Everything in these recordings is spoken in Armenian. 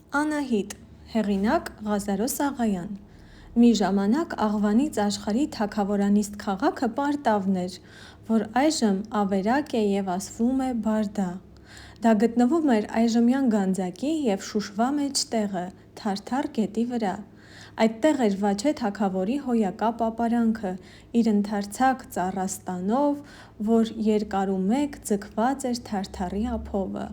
Անահիտ, հեղինակ Ղազարոս Աղայան։ Մի ժամանակ Աղվանից աշխարհի թագավորանիստ քաղաքը Պարտավն էր, որ այժմ ավերակ է և ասվում է Բարդա։ Դա գտնվում էր այժմյան Գանձակի և Շուշվա մեջտեղը, Թարթար գետի վրա։ Այդտեղ էր Վաչե թագավորի հոյակապ ապարանքը, իր ընդարձակ ծառաստանով, որ երկարումեկ ձգված էր Թարթարի ափովը։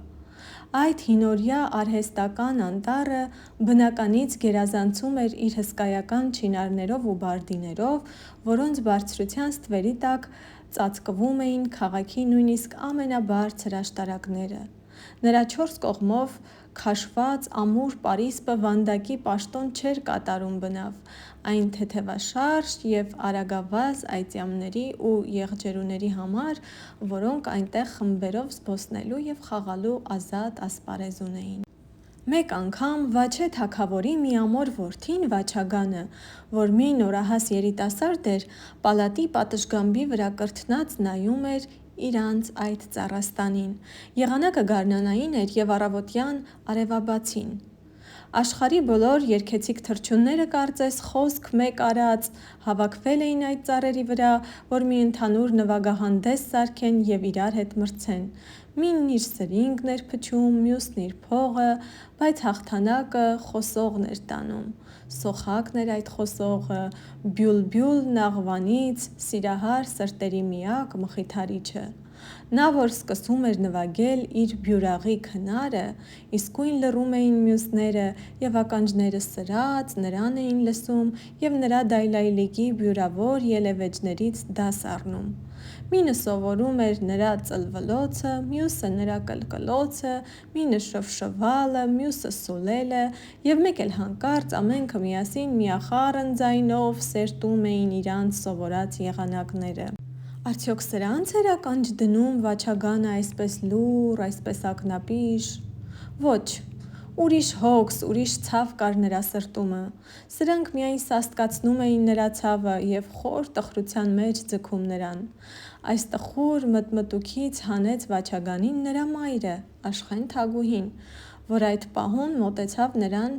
Այդ հինօրյա արհեստական անտառը բնականից գերազանցում էր իր հսկայական չինարներով ու բարդիներով, որոնց բարձրության ստվերի տակ ծածկվում էին քաղաքի նույնիսկ ամենաբարձր աշտարակները։ Նրա 4 կողմով քաշված ամուր պարիսպը վանդակի պաշտոն չէր կատարում բնավ, այն թեթևաշարժ և արագավազ այծյամների ու եղջերուների համար, որոնք այնտեղ խմբերով զբոսնելու և խաղալու ազատ ասպարեզ ունեին։ Մեկ անգամ Վաչե թագավորի միամոր որդին Վաչագանը, որ մի նորահաս երիտասարդ էր, պալատի պատշգամբի վրա կրթնած նայում էր իրանց այդ ծառաստանին։ Եղանակը գարնանային էր և առավոտյան արևաբացին։ Աշխարհի բոլոր երգեցիկ թռչունները կարծես խոսք մեկ արած հավաքվել էին այդ ծառերի վրա, որ մի ընդհանուր նվագահանդես սարքեն և իրար հետ մրցեն։ Մինն իր սրինգն էր փչում, մյուսն իր փողը, բայց հաղթանակը խոսողն էր տանում։ Սոխակն էր այդ խոսողը, Բյուլբյուլն Աղվանից, սիրահար սրտերի միակ մխիթարիչը։ Նա, որ սկսում էր նվագել իր բյուրաղի քնարը, իսկույն լռում էին մյուսները և ականջները սրած նրան էին լսում և նրա դայլայլիկի բյուրավոր ելևէջներից դաս առնում։ Մինը սովորում էր նրա ծլվլոցը, մյուսը նրա կլկլոցը, մինը շվշվալը, մյուսը սուլելը, և մեկ էլ հանկարծ ամենքը միասին միախառն ձայնով սերտում էին իրանց սովորած եղանակները։ Արդյոք սրա՞նց էր ականջ դնում Վաչագանը այսպես լուռ, այսպես ակնապիշ։ Ոչ, ուրիշ հոգս, ուրիշ ցավ կար նրա սրտումը։ Սրանք միայն սաստկացնում էին նրա ցավը և խոր տխրության մեջ ձգում նրան։ Այս տխուր մտմտույքից հանեց Վաչագանին նրա մայրը՝ Աշխեն Թագուհին, որ այդ պահուն մոտեցավ նրան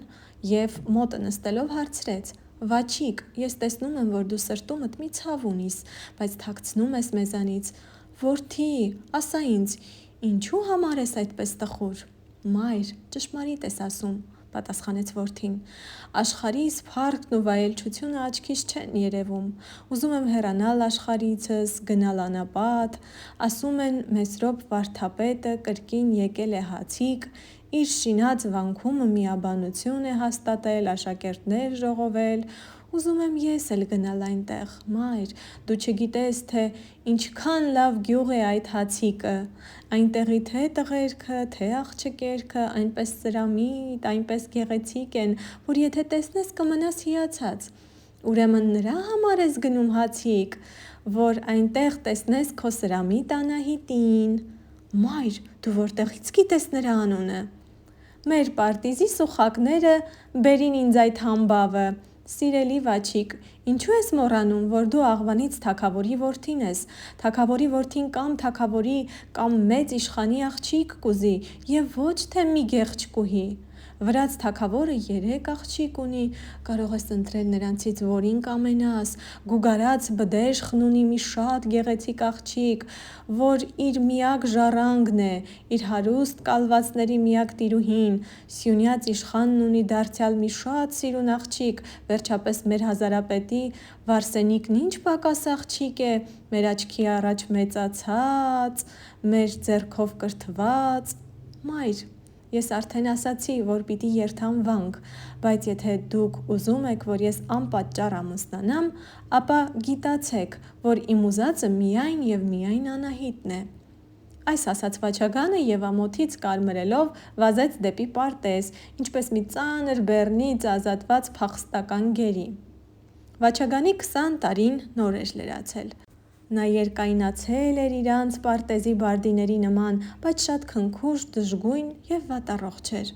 և մոտը նստելով հարցրեց. «Վաչիկ, ես տեսնում եմ, որ դու սրտումդ մի ցավ ունիս, բայց թաքցնում ես մեզանից։ Որդի, ասա ինձ, ինչու համար ես այդպես տխուր»։ Մայր, ճշմարիտ ես ասում, պատասխանեց որդին։ Աշխարհիս փառքն ու վայելչությունը աչքիս չեն երևում։ Ուզում եմ հեռանալ աշխարհիցս, գնալ անապատ։ Ասում են Մեսրոպ վարդապետը կրկին եկել է հացիկ, իր շինած վանքումը միաբանություն է հաստատել, աշակերտներ ժողովել։ Ուզում եմ ես էլ գնալ այնտեղ։ Մայր, դու չգիտես, թե ինչքան լավ գյուղ է այդ հացիկը։ Այնտեղի թե տղերքը, թե աղջիկերքը այնպես սրամիտ, այնպես գեղեցիկ են, որ եթե տեսնես կմնաս հիացած։ Ուրեմն նրա համար ես գնում հացիկ, որ այնտեղ տեսնես քո սրամիտ Անահիտին։ Մայր, դու որտեղից գիտես նրա անունը։ Մեր պարտիզի սուխակները բերին ինձ այդ համբավը։ Սիրելի Վաչիկ, ինչու ես մոռանում, որ դու Աղվանից թագավորի որդին ես։ Թագավորի որդին կամ թագավորի, կամ մեծ իշխանի աղջիկ կուզի, և ոչ թե մի գեղեցկուհի։ Վրաց թագավորը 3 աղջիկ ունի, կարող ես ընտրել նրանցից որին կամենաս։ Գուգարած բդեշխն ունի մի շատ գեղեցիկ աղջիկ, որ իր միակ ժառանգն է, իր հարուստ կալվածների միակ տիրուհին։ Սյունյաց իշխանն ունի դարձյալ մի շատ սիրուն աղջիկ, վերջապես մեր հազարապետի Վարսենիկն ինչ պակաս աղջիկ է, մեր աչքի առաջ մեծացած, մեր ձեռքով կրթված։ Մայր, ես արդեն ասացի, որ պիտի երթամ վանք, բայց եթե դուք ուզում եք, որ ես անպատճառ ամուսնանամ, ապա գիտացեք, որ իմ ուզածը միայն և միայն Անահիտն է։ Այս ասաց Վաչագանը և ամոթից կարմրելով վազեց դեպի պարտեզ, ինչպես մի ծանր բեռնից ազատված փախստական գերի։ Վաչագանի 20 տարին նոր էր լրացել։ Նա երկայնացել էր իրանց պարտեզի բարդիների նման, բայց շատ քնքուշ, դժգույն և վատառողջ էր։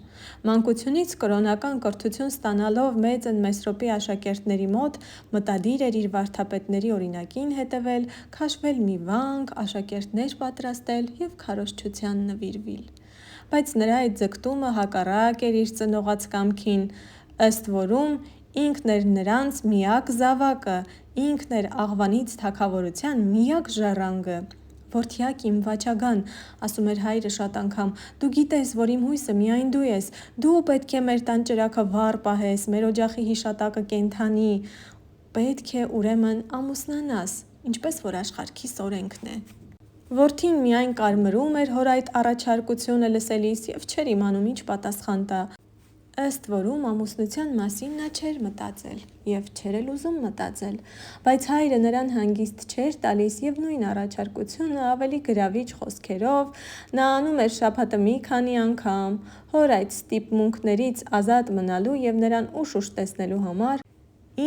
Մանկությունից կրոնական կրթություն ստանալով մեծն Մեսրոպի աշակերտների մոտ, մտադիր էր իր վարդապետների օրինակին հետևել, քաշվել մի վանք, աշակերտներ պատրաստել և քարոզչության նվիրվիլ։ բայց նրա այդ ձգտումը հակառակ էր իր ծնողաց կամքին, ըստ որում ինքն էր նրանց միակ զավակը, ինքն էր աղվանից թագավորության միակ ժառանգը։ «Որդյակ իմ, Վաչագան», ասում էր հայրը շատ անգամ, «դու գիտես, որ իմ հույսը միայն դու ես, դու պետք է մեր տան ճրագը վառ պահես, մեր օջախի հիշատակը կենդանի, պետք է ուրեմն ամուսնանաս, ինչպես որ աշխարհքիս օրենքն է»։ Որդին միայն կարմրում էր հոր այդ առաջարկությունը լսելիս և չէր իմանում ինչ պատասխան տա։ Ըստ որում ամուսնության մասին նա չէր մտածել և չէր էլ ուզում մտածել, բայց հայրը նրան հանգիստ չէր տալիս և նույն առաջարկությունը ավելի գրավիչ խոսքերով նա անում էր շաբաթը մի քանի անգամ, հոր այդ ստիպմունքներից ազատ մնալու և նրան ուշ-ուշ տեսնելու համար,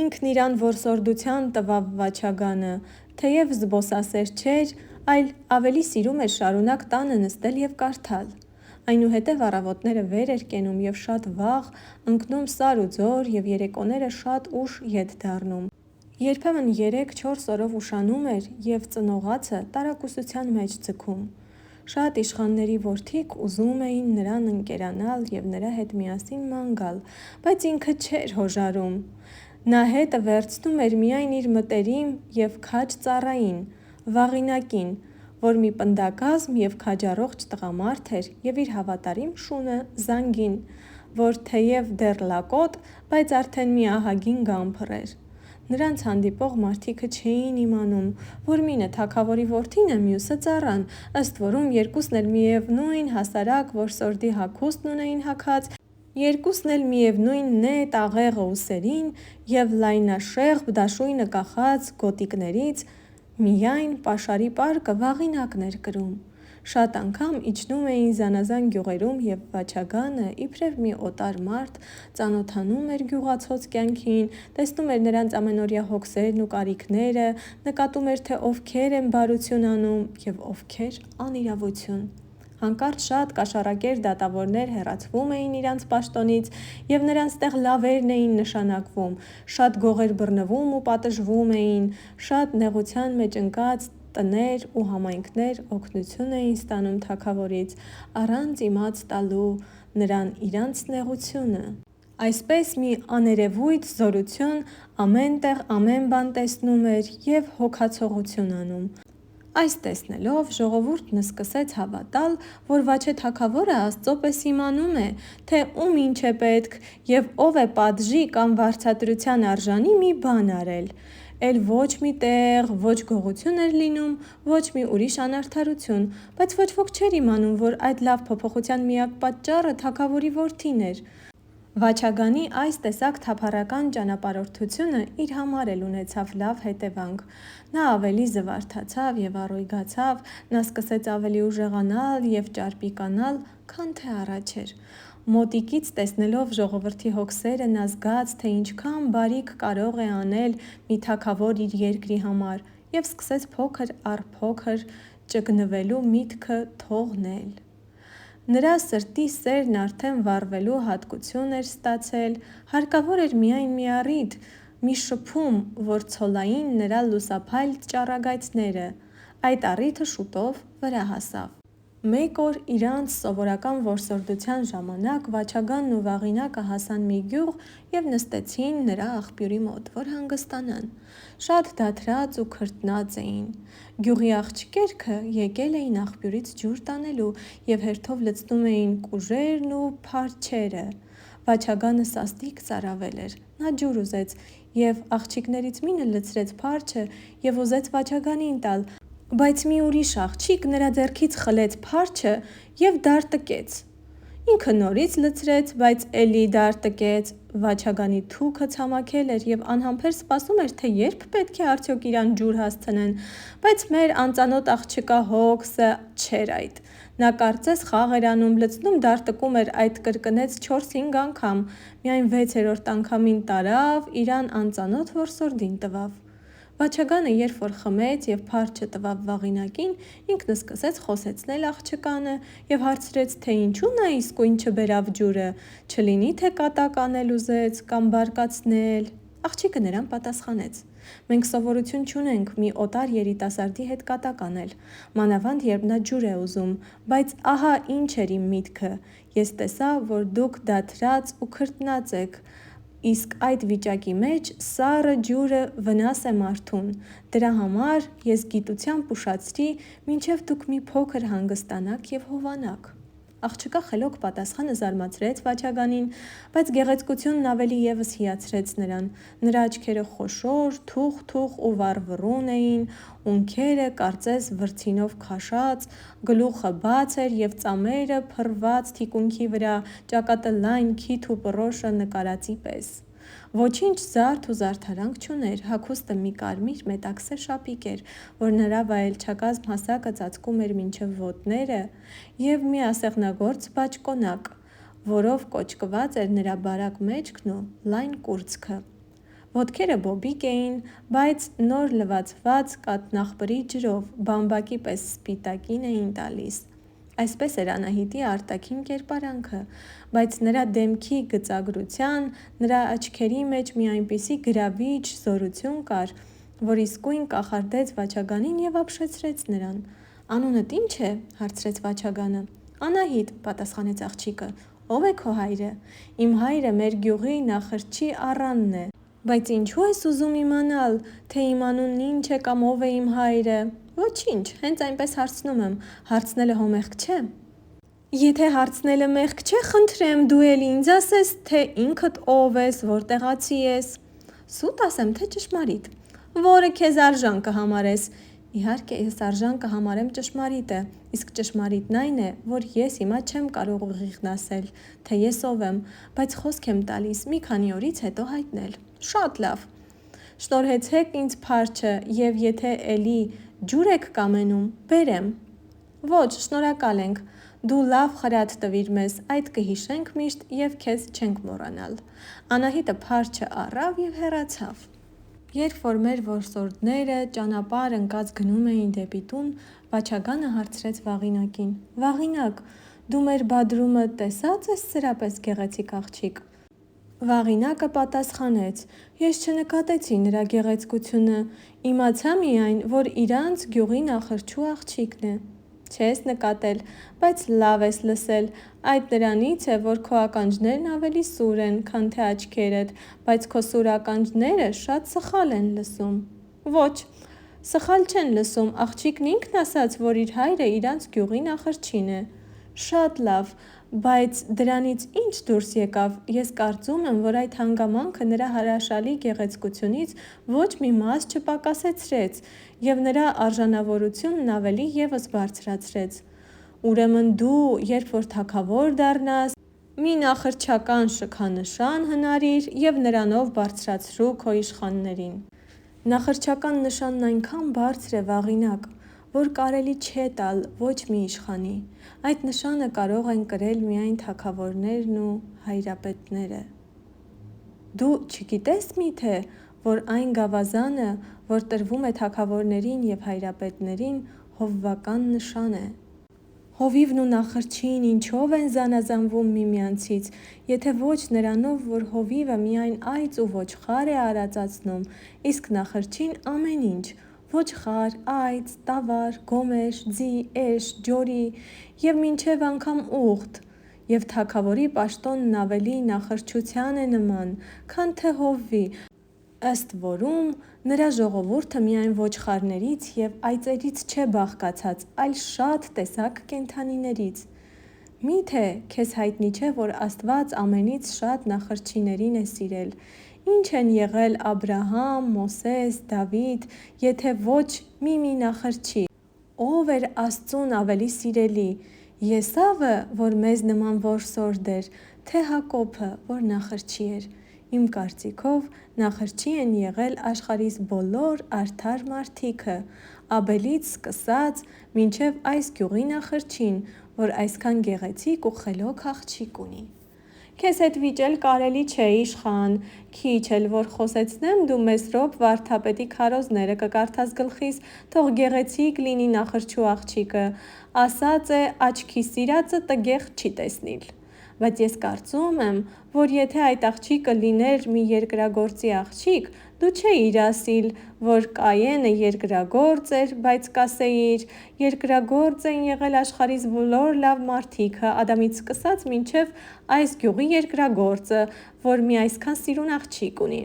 ինքն իրան որսորդության տվավ Վաչագանը, թեև զբոսասեր չէր, այլ ավելի սիրում էր շարունակ տանը նստել և կարդալ։ Այնուհետև առավոտները վեր էր կենում և շատ վաղ ընկնում սար ու ձոր և երեկոները շատ ուշ ետ դառնում։ Երբեմն 3-4 օրով ուշանում էր և ծնողացը տարակուսության մեջ ձգում։ Շատ իշխանների որդիկ ուզում էին նրան ընկերանալ և նրա հետ միասին ման գալ, բայց ինքը չէր հոժարում։ Նա հետը վերցնում էր միայն իր մտերիմ և քաջ ծառային՝ Վաղինակին, որ մի պնդակազմ և քաջառողջ տղամարդ էր, և իր հավատարիմ շունը՝ Զանգին, որ թեև դեռ լակոտ, բայց արդեն մի ահագին գամբր էր։ Նրանց հանդիպող մարդիկը չէին իմանում, որ մինը թագավորի որդին է, մյուսը ծառան, ըստ որում երկուսն էլ միևնույն հասարակ որսորդի հագուստն ունեին հագած, երկուսն էլ միևնույն նետ աղեղը ուսերին և լայնաշեղբ դաշույնը կախած գոտիկներից, միայն պաշարի պարկը Վաղինակն էր կրում։ Շատ անգամ իջնում էին զանազան գյուղերում և Վաչագանը, իբրև մի օտար մարդ, ծանոթանում էր գյուղացոց կյանքին, տեսնում էր նրանց ամենօրյա հոգսերն ու կարիքները, նկատում էր, թե ովքեր են բարություն անում և ովքեր՝ անիրավություն։ Հանկարծ շատ կաշառակեր դատավորներ հեռացվում էին իրանց պաշտոնից և նրանց տեղ լավերն էին նշանակվում, շատ գողեր բռնվում ու պատժվում էին, շատ նեղության մեջ ընկած տներ ու համայնքներ օգնություն էին ստանում թագավորից՝ առանց իմաց տալու նրան իրանց նեղությունը։ Այսպես մի աներևույթ զորություն ամեն տեղ ամեն բան տեսնում էր և հոգացողություն անում։ Այս տեսնելով ժողովուրդն սկսեց հավատալ, որ Վաչե թագավորը Աստծո պես իմանում է, թե ում ինչ է պետք և ով է պատժի կամ վարձատրության արժանի մի բան արել, էլ ոչ մի տեղ ոչ գողություն էր լինում, ոչ մի ուրիշ անարդարություն, բայց ոչ ոք չէր իմանում, որ այդ լավ փոփոխության միակ պատճառը թագավորի որդին էր։ Վաչագանի այս տեսակ թափառական ճանապարհորդությունը իր համար էլ ունեցավ լավ հետևանք։ Նա ավելի զվարթացավ և առօգյացավ, նա սկսեց ավելի ուժեղանալ և ճարպիկանալ, քան թե առաջ էր։ Մոտիկից տեսնելով ժողովրդի հոգսերը նա զգաց, թե ինչքան բարիք կարող է անել մի թագավոր իր երկրի համար և սկսեց փոքր առ փոքր ճգնվելու միտքը թողնել։ Նրա սրտի սերն արդեն վառվելու հատկություն էր ստացել, հարկավոր էր միայն մի առիթ, մի շփում, որ ցոլային նրա լուսափայլ ճառագայթները։ Այդ առիթը շուտով վրա հասավ։ Մեկ օր իրանց սովորական որսորդության ժամանակ Վաչագանն ու Վաղինակը հասան մի գյուղ և նստեցին նրա աղբյուրի մոտ, որ հանգստանան։ Շատ դադրած ու քրտնած էին։ Գյուղի աղջիկերքը եկել էին աղբյուրից ջուր տանելու և հերթով լցնում էին կուժերն ու փարչերը։ Վաչագանը սաստիկ ծարավել էր։ Նա ջուր ուզեց, և աղջիկներից մինը լցրեց փարչը և ուզեց Վաչագանին տալ, բայց մի ուրիշ աղջիկ նրա ձեռքից խլեց փարչը և դար տնկեց։ Ինքը նորից լցրեց, բայց էլի դար տնկեց։ Վաչագանի թուքը ցամաքել էր և անհամբեր սպասում էր, թե երբ պետք է արդյոք իրան ջուր հասցնեն, բայց մեր անծանոթ աղջկա հոգսը չէր այդ։ Նա կարծես խաղ էր անում, լցնում դարտնկում էր, այդ կրկնեց 4-5 անգամ, միայն 6-րդ անգամին տարավ, իրան անծանոթ որսորդին տվավ։ Վաչագանը երբ որ խմեց և փարչը տվավ Վաղինակին, ինքն սկսեց խոսեցնել աղջկանը և հարցրեց, թե ինչու նա իսկույն չբերավ ջուրը, չլինի թե կատակ անել ուզեց կամ բարկացնել։ Աղջիկը նրան պատասխանեց. Մենք սովորություն չունենք մի օտար երիտասարդի հետ կատակ անել, մանավանդ երբ նա ջուր է ուզում, բայց ահա ինչ էր իմ միտքը, ես տեսա, որ դուք դադրած ու քրտնած եք, իսկ այդ վիճակի մեջ սառը ջուրը վնաս է մարդուն, դրա համար ես գիտությամբ ուշացրի, մինչև դուք մի փոքր հանգստանաք և հովանաք։ Աղջկա խելոք պատասխանը զարմացրեց Վաչագանին, բայց գեղեցկությունն ավելի ևս հիացրեց նրան, նրա աչքերը խոշոր, թուխ ու վառվռուն էին, ունքերը կարծես վրձինով քաշած, գլուխը բաց էր և ծամերը փռված թիկունքի վրա, ճակատը լայն, քիթ ու պռոշը նկարածի պես։ Ոչինչ զարդ ու զարդարանք չուներ, հագուստը մի կարմիր մետաքսե շապիկ էր, որ նրա վայելչակազմ հասակը ծածկում էր մինչև ոտները, և մի ասեղնագործ բաճկոնակ, որով կոճկված էր նրա բարակ մեջքն ու լայն կուրծքը։ Ոտքերը բոբիկ էին, բայց նոր լվացված կաթնաղբրի ջրով բամբակի պես սպիտակին էին տալիս։ Այսպես էր Անահիտի արտաքին կերպարանքը, բայց նրա դեմքի գծագրության, նրա աչքերի մեջ մի այնպիսի գրավիչ զորություն կար, որ իսկույն կախարդեց Վաչագանին և ապշեցրեց նրան։ «Անունդ ի՞նչ է», հարցրեց Վաչագանը։ «Անահիտ», պատասխանեց աղջիկը։ «Ո՞վ է քո հայրը»։ «Իմ հայրը մեր գյուղի նախրճի առանն է»։ «Բայց ինչու ես ուզում իմանալ, թե իմ անունն ինչ է կամ ով է իմ հայրը»։ «Ոչինչ, հենց այնպես հարցնում եմ, հարցնելը հո մեղք չէ»։ «Եթե հարցնելը մեղք չէ, խնդրեմ, դու էլ ինձ ասես, թե ինքդ ով ես, որտեղացի ես»։ «Սուտ ասեմ, թե ճշմարիտ»։ «Որը քեզ արժան կհամարես»։ «Իհարկե, ես արժան կհամարեմ ճշմարիտը, իսկ ճշմարիտն այն է, որ ես հիմա չեմ կարող ուղիղն ասել, թե ես ով եմ, բայց խոսք եմ տալիս մի քանի օրից հետո հայտնել»։ «Շատ լավ։ Շնորհեցեք ինձ փարչը, և եթե էլի ջուր եք կամենում, բերեմ»։ «Ոչ, շնորհակալ ենք, դու լավ խրատ տվիր մեզ, այդ կհիշենք միշտ և քեզ չենք մոռանալ»։ Անահիտը փարչը առավ և հեռացավ։ Երբ որ մեր որսորդները ճանապարհ ընկած գնում էին դեպի տուն, Վաչագանը հարցրեց Վաղինակին. «Վաղինակ, դու մեր բադրումը տեսա՞ծ ես սրա պես գեղեցիկ աղջիկ»։ Վաղինակը պատասխանեց. «Ես չնկատեցի նրա գեղեցկությունը, իմացա միայն, որ իրանց գյուղի նախրճու աղջիկն է»։ «Չես նկատել, բայց լավ ես լսել, այդ նրանից է, որ քո ականջներն ավելի սուր են, քան թե աչքերդ, բայց քո սուր ականջները շատ սխալ են լսում»։ «Ոչ, սխալ չեն լսում, աղջիկն ինքն ասաց, որ իր հայրը իրանց գյուղի նախրճին է»։ «Շատ լավ, բայց դրանից ի՞նչ դուրս եկավ, ես կարծում եմ, որ այդ հանգամանքը նրա հրաշալի գեղեցկությունից ոչ մի մաս չպակասեցրեց և նրա արժանավորությունն ավելի ևս բարձրացրեց։ Ուրեմն դու, երբ որ թագավոր դառնաս, մի նախրճական շքանշան հնարիր և նրանով բարձրացրու քո իշխաններին»։ «Նախրճական նշանն այնքան բարձր է, Վաղինակ, որ կարելի չէ տալ ոչ մի իշխանի։ Այդ նշանը կարող են կրել միայն թագավորներն ու հայրապետները»։ «Դու չգիտե՞ս միթե, որ այն գավազանը, որ տրվում է թագավորներին և հայրապետներին, հովվական նշան է։ Հովիվն ու նախրճին ինչո՞վ են զանազանվում միմյանցից, եթե ոչ նրանով, որ հովիվը միայն այծ ու ոչխար է արածացնում, իսկ նախրճին ամեն ինչ՝ ոչխար, այծ, տավար, գոմեշ, ձի, էշ, ջորի և մինչև անգամ ուղտ, և թագավորի պաշտոնն ավելի նախրճության է նման, քան թե հովվի, ըստ որում նրա ժողովուրդը միայն ոչխարներից և այծերից չէ բաղկացած, այլ շատ տեսակ կենդանիներից։ Մի՞թե քեզ հայտնի չէ, որ Աստված ամենից շատ նախրճիներին է սիրել։ Ի՞նչ են եղել Աբրահամ, Մովսես, Դավիթ, եթե ոչ մի նախրճի։ Ո՞վ էր Աստծուն ավելի սիրելի՝ Եսավը, որ մեզ նման որսորդ էր, թե Հակոբը, որ նախրճի էր։ Իմ կարծիքով նախրճի են եղել աշխարհիս բոլոր արդար մարդիկը՝ Աբելից սկսած մինչև այս գյուղի նախրճին, որ այսքան գեղեցիկ ու խելոք աղջիկ ունի։ Քեզ հետ վիճել կարելի չէ, իշխան, քիչ էլ որ խոսեցնեմ, դու Մեսրոպ վարդապետի քարոզները կկարդաս գլխիս, թող գեղեցիկ լինի նախրճու աղջիկը, ասած է աչքի սիրածը տգեղ չի տեսնիլ։ Բայց ես կարծում եմ, որ եթե այդ աղջիկը լիներ մի երկրագործի աղջիկ, Դու չէիր ասիլ, որ Կայենը երկրագործ էր, բայց կասեիր, երկրագործ են եղել աշխարհիս բոլոր լավ մարդիկը, Ադամից սկսած մինչև այս գյուղի երկրագործը, որ մի այսքան սիրուն աղջիկ ունի։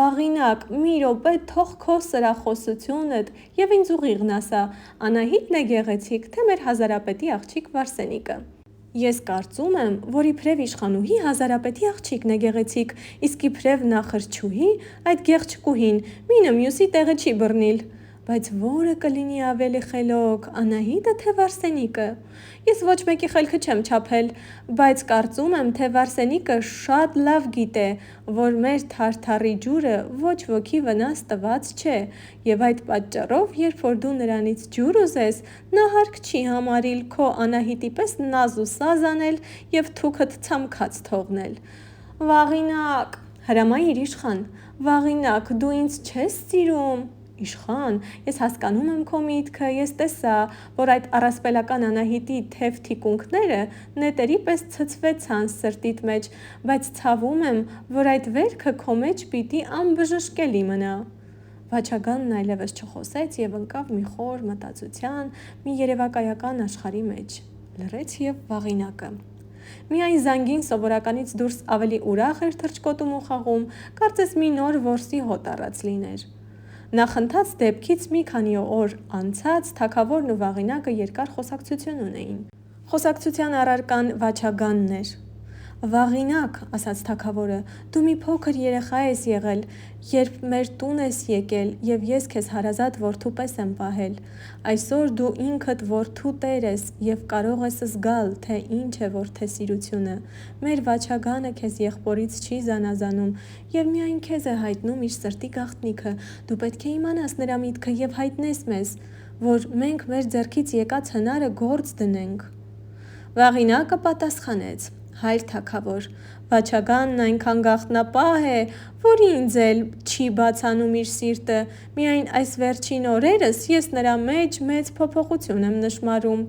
Վաղինակ, մի րոպե թող քո սրախոսությունդ և ինձ ուղիղն ասա, Անահիտն է գեղեցիկ, թե մեր հազարապետի աղջիկ Վարսենիկը։ Ես կարծում եմ, որ իբրև իշխանուհի հազարապետի աղջիկն է գեղեցիկ, իսկ իբրև նախրչուհի այդ գեղչկուհին, մինը մյուսի տեղը չի բռնիլ։ Բայց որը կլինի ավելի խելոք, Անահիտը թե Վարսենիկը։ Ես ոչ մեկի խելքը չեմ չափել, բայց կարծում եմ, թե Վարսենիկը շատ լավ գիտե, որ մեր թարթարի ջուրը ոչ ոքի վնաս տված չէ, և այդ պատճառով, երբ որ դու նրանից ջուր ուզես, նա հարկ չի համարիլ քո Անահիտի պես նազ ու սազ անել և թուքդ ցամքած թողնել։ Վաղինակ, հրամայիր իշխան, Վաղինակ, դու ինձ չես սիրում։ Իշխան, ես հասկանում եմ քո միտքը, ես տեսա, որ այդ առասպելական Անահիտի թև թիկունքները նետերի պես ցցվեցան սրտիդ մեջ, բայց ցավում եմ, որ այդ վերքը քո մեջ պիտի անբժշկելի մնա։ Վաչագանն այլևս չխոսեց և ընկավ մի խոր մտածության, մի երևակայական աշխարհի մեջ։ Լռեց և Վաղինակը։ Միայն զանգին սովորականից դուրս ավելի ուրախ էր թռչկոտում ու խաղում, կարծես մի նոր որսի հոտ առած լիներ։ Նախընթաց դեպքից մի քանի օր անցած թագավորն ու Վաղինակը երկար խոսակցություն ունեին։ Խոսակցության առարկան Վաչագանն էր։ Վաղինակ, ասաց թագավորը, դու մի փոքր երեխա ես եղել, երբ մեր տուն ես եկել, և ես քեզ հարազատ որդու պես եմ պահել։ Այսօր դու ինքդ որդու տեր ես և կարող ես զգալ, թե ինչ է որդեսիրությունը։ Մեր Վաչագանը քեզ եղբորից չի զանազանում և միայն քեզ է հայտնում իր սրտի գաղտնիքը։ Դու պետք է իմանաս նրա միտքը և հայտնես մեզ, որ մենք մեր ձեռքից եկած հնարը գործ դնենք։ Վաղինակը պատասխանեց. Հայր թագավոր, Վաչագանն այնքան գաղտնապահ է, որ ինձ էլ չի բացանում իր սիրտը, միայն այս վերջին օրերս ես նրա մեջ մեծ փոփոխություն եմ նշմարում։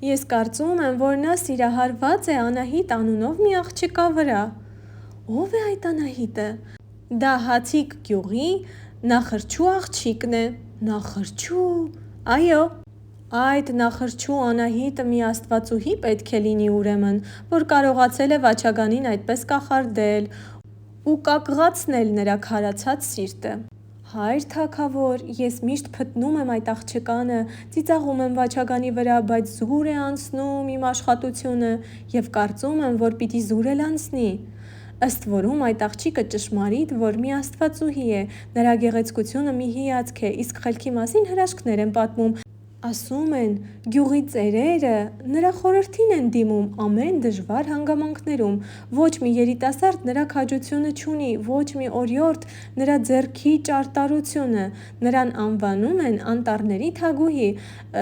Ես կարծում եմ, որ նա սիրահարված է Անահիտ անունով մի աղջկա վրա։ Ո՞վ է այդ Անահիտը։ Դա Հացիկ գյուղի նախրչու աղջիկն է։ Նախրչու։ Այո։ Այդ նախրչու Անահիտը մի աստվածուհի պետք է լինի ուրեմն, որ կարողացել է Վաչագանին այդպես կախարդել ու կակղացնել նրա քարացած սիրտը։ Հայր թագավոր, ես միշտ փտնում եմ այդ աղջկանը, ծիծաղում եմ Վաչագանի վրա, բայց զուր է անցնում իմ աշխատությունը և կարծում եմ, որ պիտի զուր էլ անցնի։ Ըստ որում այդ աղջիկը ճշմարիտ, որ մի աստվածուհի է, նրա գեղեցկությունը մի հիացք է, իսկ խելքի մասին հրաշքներ են պատմում։ Ասում են, գյուղի ծերերը նրա խորհրդին են դիմում ամեն դժվար հանգամանքներում։ Ոչ մի երիտասարդ նրա քաջությունը չունի, ոչ մի օրիորդ նրա ձեռքի ճարտարությունը։ Նրան անվանում են անտառների թագուհի,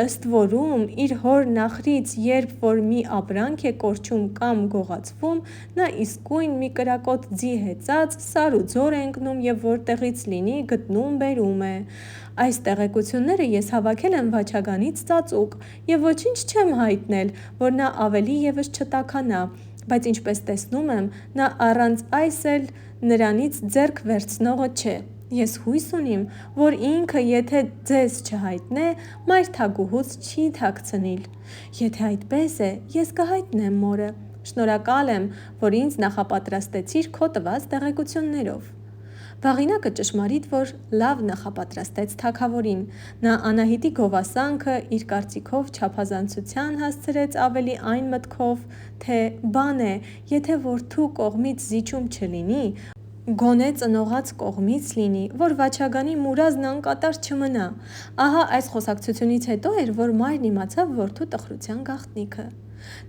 ըստ որում իր հոր նախրից երբ որ մի ապրանք է կորչում կամ գողացվում, նա իսկույն մի կրակոտ ձի հեծած սար ու ձոր է ընկնում և որտեղից լինի գտնում բերում է։ Այս տեղեկությունները ես հավաքել եմ Վաչագանից ծածուկ և ոչինչ չեմ հայտնել, որ նա ավելի ևս չտաքանա, բայց ինչպես տեսնում եմ, նա առանց այս էլ նրանից ձեռք վերցնողը չէ։ Ես հույս ունիմ, որ ինքը եթե ձեզ չհայտնե, մայր թագուհուց չի թաքցնիլ։ Եթե այդպես է, ես կհայտնեմ մորը։ Շնորհակալ եմ, որ ինձ նախապատրաստեցիր քո տված տեղեկություններով։ Վաղինակը ճշմարիտ որ լավ նախապատրաստեց թագավորին։ Նա Անահիտի գովասանքը իր կարծիքով չափազանցության հասցրեց ավելի այն մտքով, թե բան է, եթե որդու կողմից զիջում չլինի, գոնե ծնողած կողմից լինի, որ Վաչագանի մուրազն անկատար չմնա։ Ահա այս խոսակցությունից հետո էր, որ մայրն իմացավ որդու տխրության գաղտնիքը։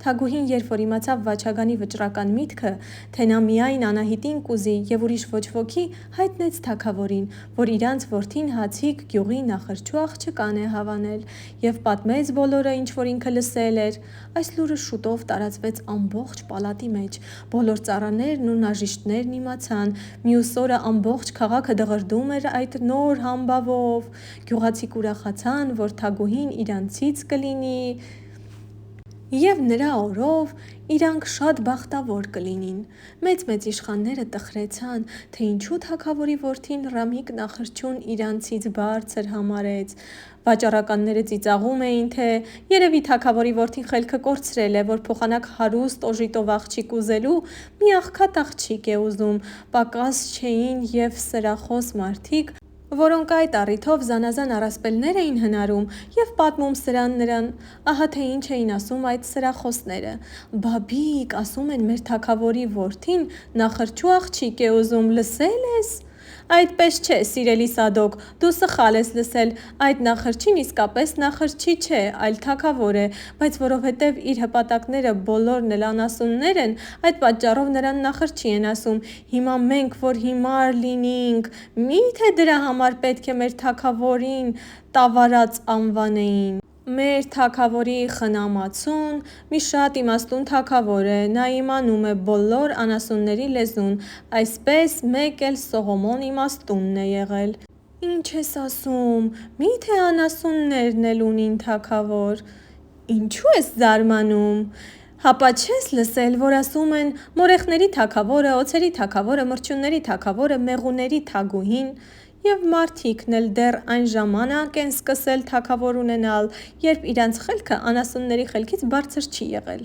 Թագուհին երբ որ իմացավ Վաչագանի վճռական միտքը, թե նա միայն Անահիտին կուզի և ուրիշ ոչ ոքի, հայտնեց թագավորին, որ իրանց որդին Հացիկ գյուղի նախրչու աղջկան է հավանել և պատմեց բոլորը, ինչ որ ինքը լսել էր։ Այս լուրը շուտով տարածվեց ամբողջ պալատի մեջ, բոլոր ծառաներն ու նաժիշտներն իմացան, մյուս օրը ամբողջ քաղաքը դղրդում էր այդ նոր համբավով։ Գյուղացիք ուրախացան, որ թագուհին իրանցից կլինի Եվ նրա օրով իրանք շատ բախտավոր կլինին։ Մեծ իշխանները տխրեցան, թե ինչու թագավորի որդին Ռամիկ նախրջյուն իրանցից բարձր համարեց։ Վաճառականները ծիծաղում էին, թե երևի թագավորի որդին խելքը կորցրել է, որ փոխանակ հարուստ օժիտով աղջիկ ուզելու մի աղքատ աղջիկ է ուզում։ Պակաս չէին և սրախոս մարդիկ, որոնք այդ առիթով զանազան առասպելներ էին հնարում և պատմում սրան նրան։ Ահա թե ինչ էին ասում այդ սրախոսները. «Բաբիկ, ասում են մեր թագավորի որդին նախրջու աղջիկ է ուզում, լսել ես»։ Այդպես չէ, սիրելի Սադոկ, դու սխալ ես լսել, այդ նախրջին իսկապես նախրջի չէ, այլ թագավոր է, բայց որովհետև իր հպատակները բոլորն էլ անասուններ են, այդ պատճառով նրան նախրջի են ասում։ Հիմա մենք, որ հիմար լինինք, մի՞թե դրա համար պետք է մեր թագավորին տավարած անվանեին։ Մեր թագավորի խնամացուն մի շատ իմաստուն թագավոր է, նա իմանում է բոլոր անասունների լեզուն, այսպես մեկ էլ Սողոմոն իմաստունն է եղել։ Ինչ ես ասում, մի՞թե անասուններն էլ ունին թագավոր։ Ինչու ես զարմանում։ Հապա չես լսել, որ ասում են մորեխների թագավորը, օձերի թագավորը, մրջյունների թագավորը, մեղուների թագուհին։ Եվ մարդիկն էլ դեռ այն ժամանակ են սկսել թագավոր ունենալ, երբ իրանց խելքը անասունների խելքից բարձր չի եղել։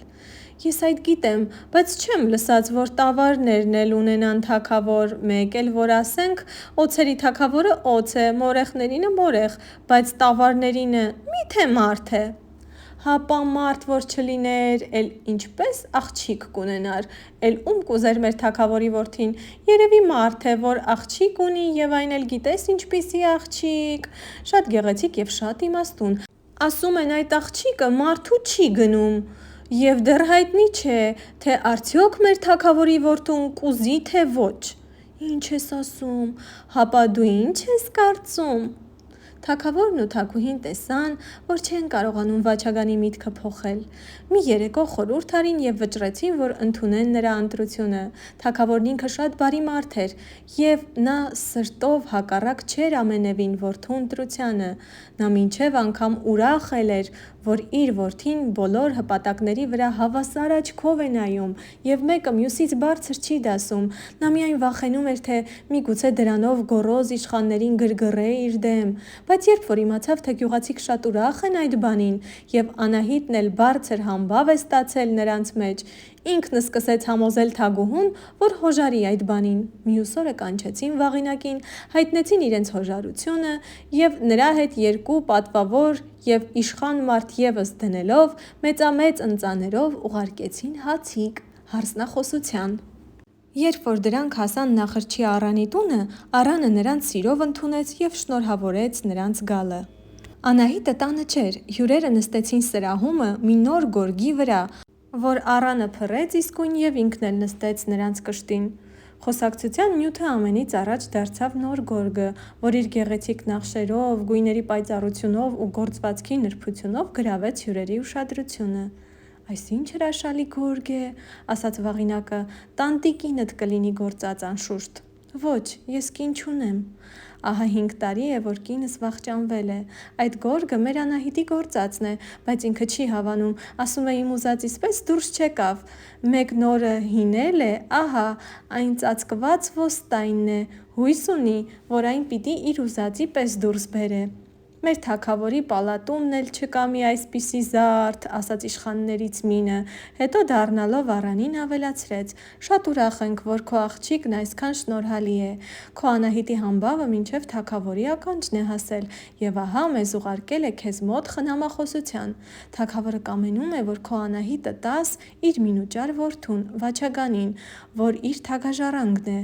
Ես այդ գիտեմ, բայց չեմ լսած, որ տավարներն էլ ունենան թագավոր, մեկ էլ որ ասենք օձերի թագավորը օձ է, մորեխներինը մորեխ, բայց տավարներինը մի՞թե մարդ է։ Հապա մարդ որ չլիներ, էլ ինչպես աղջիկ կունենար, էլ ում կուզեր մեր թագավորի որդին, երևի մարդ է, որ աղջիկ ունի և այն էլ գիտես ինչպիսի աղջիկ, շատ գեղեցիկ և շատ իմաստուն, ասում են այդ աղջիկը մարդու չի գնում, և դեռ հայտնի չէ, թե արդյոք մեր թագավորի որդուն կուզի թե ոչ։ Ինչ ես ասում, հապա դու ինչ ես կարծում։ Թագավորն ու թագուհին տեսան, որ չեն կարողանում Վաչագանի միտքը փոխել։ Մի երեկո խորհուրդ արին և վճռեցին, որ ընդունեն նրա ընտրությունը։ Թագավորն ինքը շատ բարի մարդ էր, և նա սրտով հակառակ չէր ամենևին որդու ընտրությանը։ Նա մինչև անգամ ուրախ էր, որ իր որդին բոլոր հպատակների վրա հավասար աչքով է նայում և մեկը մյուսից բարձր չի դասում։ Նա միայն վախենում էր, թե միգուցե դրանով գոռոզ իշխաններին գրգռե իր դեմ, բայց երբ որ իմացավ, թե գյուղացիք շատ ուրախ են այդ բանին, և Անահիտն էլ բարձր համբավ է ստացել նրանց մեջ, ինքն սկսեց համոզել թագուհուն, որ հոժարի այդ բանին։ Մյուս օրը կանչեցին Վաղինակին, հայտնեցին իրենց հոժարությունը և նրա հետ երկու պատվավոր և իշխան մարդ ևս դնելով, մեծամեծ ընծաներով ուղարկեցին հացիկ, հանձնախոսության։ Երբ որ դրանք հասան նախրջի Առանի տունը, Առանը նրանց սիրով ընդունեց և շնորհավորեց նրանց գալը։ Անահիտը տանը չէր, հյուրերը նստեցին սրահումը մի նոր գորգի վրա, որ Առանը փռեց իսկույն և ինքն էլ նստեց նրանց կշտին։ Խոսակցության նյութը ամենից առաջ դարձավ նոր գորգը, որ իր գեղեցիկ նախշերով, գույների պայծառությունով ու գործվածքի նրբությունով գրավեց հյուրերի ուշադրությունը։ Այս ինչ հրաշալի գորգ է, ասաց Վաղինակը, տանտիկինդ կլինի գործած անշուշտ։ Ոչ, ես կին չունեմ։ Ահա 5 տարի է, որ կինս վախճանվել է։ Այդ գորգը մեր Անահիտի գործածն է, բայց ինքը չի հավանում, ասում է իմ ուզածից պես դուրս չեկավ։ Մեկ նորը հինել է, ահա, այն ծածկված ոստայնն է, հույս ունի, որ այն պիտի իր ուզածի պես դուրս բերե։ Մեր թագավորի պալատումն էլ չկա մի այսպիսի զարդ, ասաց իշխաններից մինը, հետո դառնալով Առանին ավելացրեց. շատ ուրախ ենք, որ քո աղջիկն այսքան շնորհալի է։ Քո Անահիտի համբավը մինչև թագավորի ականջն է հասել, և ահա մեզ ուղարկել է քեզ մոտ խնամախոսության։ Թագավորը կամենում է, որ քո Անահիտը տաս իր մինուճար որդուն, Վաչագանին, որ իր թագաժառանգն է։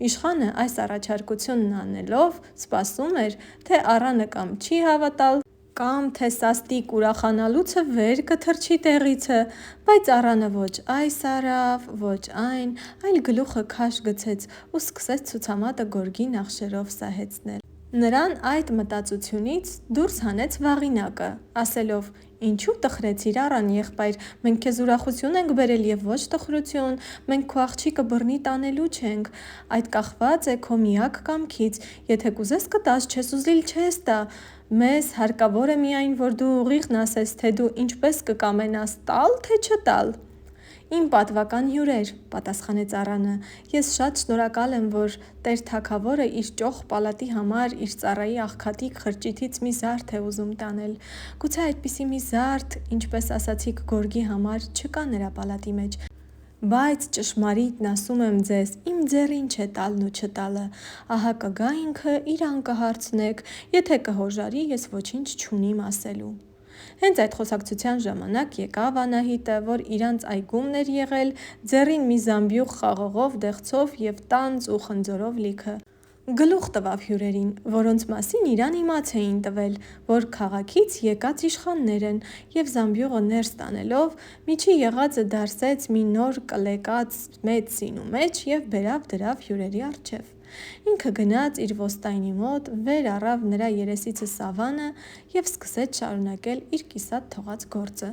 Իշխանը այս առաջարկությունն անելով սպասում էր, թե Առանը կամ չի հավատալ, կամ թե սաստիկ ուրախանալուցը վեր կթռչի տեղիցը, բայց Առանը ոչ այս արավ, ոչ այն, այլ գլուխը քաշ գցեց ու սկսեց ցուցամատը գորգի նախշերով սահեցնել։ Նրան այդ մտածությունից դուրս հանեց Վաղինակը, ասելով. «Ինչու տխրեցիր, Առան եղբայր, մենք քեզ ուրախություն ենք բերել և ոչ տխրություն, մենք քո աղջիկը բռնի տանելու չենք, այդ կախված է քո միակ կամքից, եթե կուզես կտաս, չես ուզիլ չես տա, Մեզ հարկավոր է միայն, որ դու ուղիղն ասես, թե դու ինչպես կկամենաս տալ, թե չտալ։ Իմ պատվական հյուրեր, պատասխանեց Առանը, ես շատ շնորհակալ եմ, որ տեր թագավորը իր ճոխ պալատի համար իր ծառայի աղքատիկ խրճիթից մի զարդ է ուզում տանել։ Գուցե այդպիսի մի զարդ, ինչպես ասացիք գորգի համար, չկա նրա պալատի մեջ։ Բայց ճշմարիտն ասում եմ ձեզ, իմ ձեռին չէ տալն ու չտալը, ահա կգա ինքը, իրան կհարցնեք, եթե կհոժարի, ես ոչինչ չունիմ ասելու։ Հենց այդ խոսակցության ժամանակ եկավ Անահիտը, որ իրանց այգումն էր եղել, ձեռին մի զամբյուղ խաղողով, դեղցով և տանձ ու խնձորով լիքը։ Գլուխ տվավ հյուրերին, որոնց մասին իրան իմաց էին տվել, որ քաղաքից եկած իշխաններ են, և զամբյուղը ներս տանելով, միջի եղածը դարսեց մի նոր կլեկած մեծ սինու մեջ և բերավ դրավ հյուրերի առջև։ Ինքը գնաց իր ոստայնի մոտ, վեր առավ նրա երեսիցը սավանը և սկսեց շարունակել իր կիսատ թողած գործը։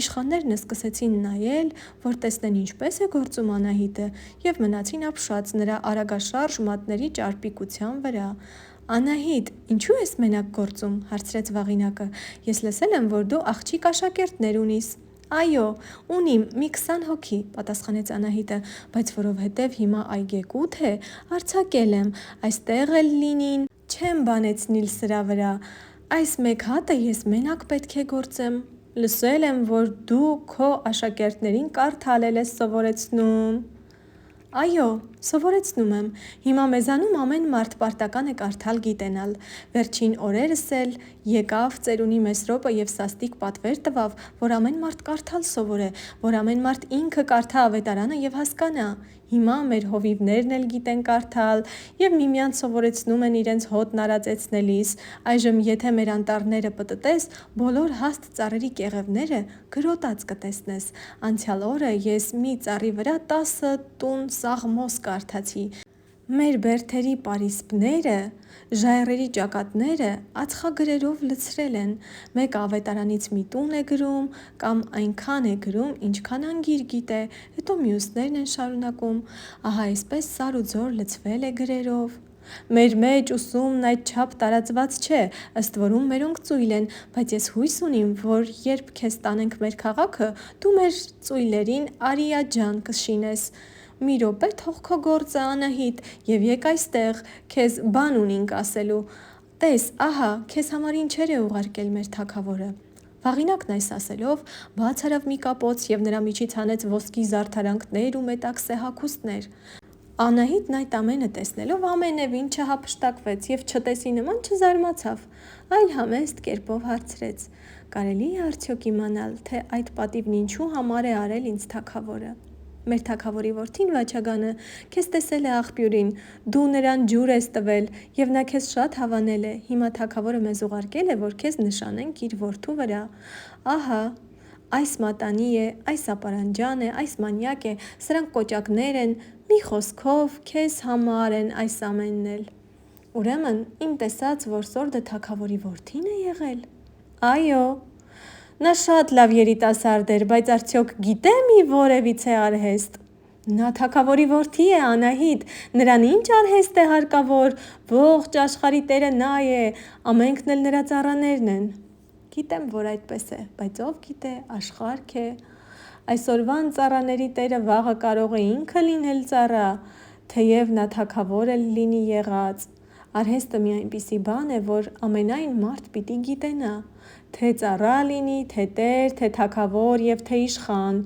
Իշխաններն սկսեցին նայել, որ տեսնեն ինչպես է գործում Անահիտը, և մնացին ապշած նրա արագաշարժ մատների ճարպիկության վրա։ Անահիտ, ինչու ես մենակ գործում, հարցրեց Վաղինակը, ես լսել եմ, որ դու աղջիկ աշակերտներ ունիս։ Այո, ունիմ, մի 20 հոգի, պատասխանեց Անահիտը, բայց որովհետև հիմա այգեկութ է, արձակել եմ, այստեղ էլ լինին, չեմ բանեցնիլ սրա վրա, այս մեկ հատը ես մենակ պետք է գործեմ։ Լսել եմ, որ դու քո աշակերտներին կարդալել ես սովորեցնում։ Այո, սովորեցնում եմ, հիմա մեզանում ամեն մարդ պարտական է կարդալ գիտենալ, վերջին օրերս էլ եկավ ծերունի Մեսրոպը և սաստիկ պատվեր տվավ, որ ամեն մարդ կարդալ սովորե, որ ամեն մարդ ինքը կարդա ավետարանը և հասկանա։ Հիմա մեր հովիվներն էլ գիտեն կարդալ և միմյանց սովորեցնում են իրենց հոտն արածեցնելիս, այժմ եթե մեր անտառները պտտես, բոլոր հաստ ծառերի կեղևները գրոտած կտեսնես։ Անցյալ օրը ես մի ծառի վրա 10 տուն սաղմոս կարդացի։ Մեր բերդերի պարիսպները, ժայռերի ճակատները ածխագրերով լցրել են, մեկը ավետարանից մի տուն է գրում, կամ այնքան է գրում, ինչքան անգիր գիտե, հետո մյուսներն են շարունակում, ահա այսպես սար ու ձոր լցվել է գրերով։ Մեր մեջ ուսումն այդչափ տարածված չէ, ըստ որում մերոնք ծույլ են, բայց ես հույս ունիմ, որ երբ քեզ տանենք մեր քաղաքը, դու մեր ծույլերին Արիա ջան կշինես։ Մի րոպե թող քո գործը, Անահիտ, և եկ այստեղ, քեզ բան ունինք ասելու։ Տես, ահա, քեզ համար ինչեր է ուղարկել մեր թագավորը։ Վաղինակն այս ասելով բաց արավ մի կապոց և նրա միջից հանեց ոսկի զարդարանքներ ու մետաքսե հագուստներ։ Անահիտն այդ ամենը տեսնելով ամենևին չհափշտակվեց և չտեսի նման չզարմացավ, այլ համեստ կերպով հարցրեց. կարելի է արդյոք իմանալ, թե այդ պատիվն ինչու համար է արել ինձ թագավորը։ Մեր թագավորի որդին Վաչագանը քեզ տեսել է աղբյուրին, դու նրան ջուր ես տվել և նա քեզ շատ հավանել է, հիմա թագավորը մեզ ուղարկել է, որ քեզ նշանենք իր որդու վրա։ Ահա, այս մատանի է, այս ապարանջան է, այս մանյակ է, սրանք կոճակներ են, մի խոսքով, քեզ համար են այս ամենն էլ։ Ուրեմն իմ տեսած որսորդը թագավորի որդին է եղել։ Այո, նա շատ լավ երիտասարդ էր, բայց արդյոք գիտե մի որևիցե արհեստ։ Նա թագավորի որդի է, Անահիտ, նրան ինչ արհեստ է հարկավոր, ողջ աշխարհի տերը նա է, ամենքն էլ նրա ծառաներն են։ Գիտեմ, որ այդպես է, բայց ով գիտե, աշխարհ է։ Այսօրվան ծառաների տերը վաղը կարող է ինքը լինել ծառա, թեև նա թագավոր էլ լինի եղած։ Արհեստը մի այնպիսի բան է, որ ամենայն մարդ պիտի գիտենա, թե ծառա լինի, թե տեր, թե թագավոր և թե իշխան։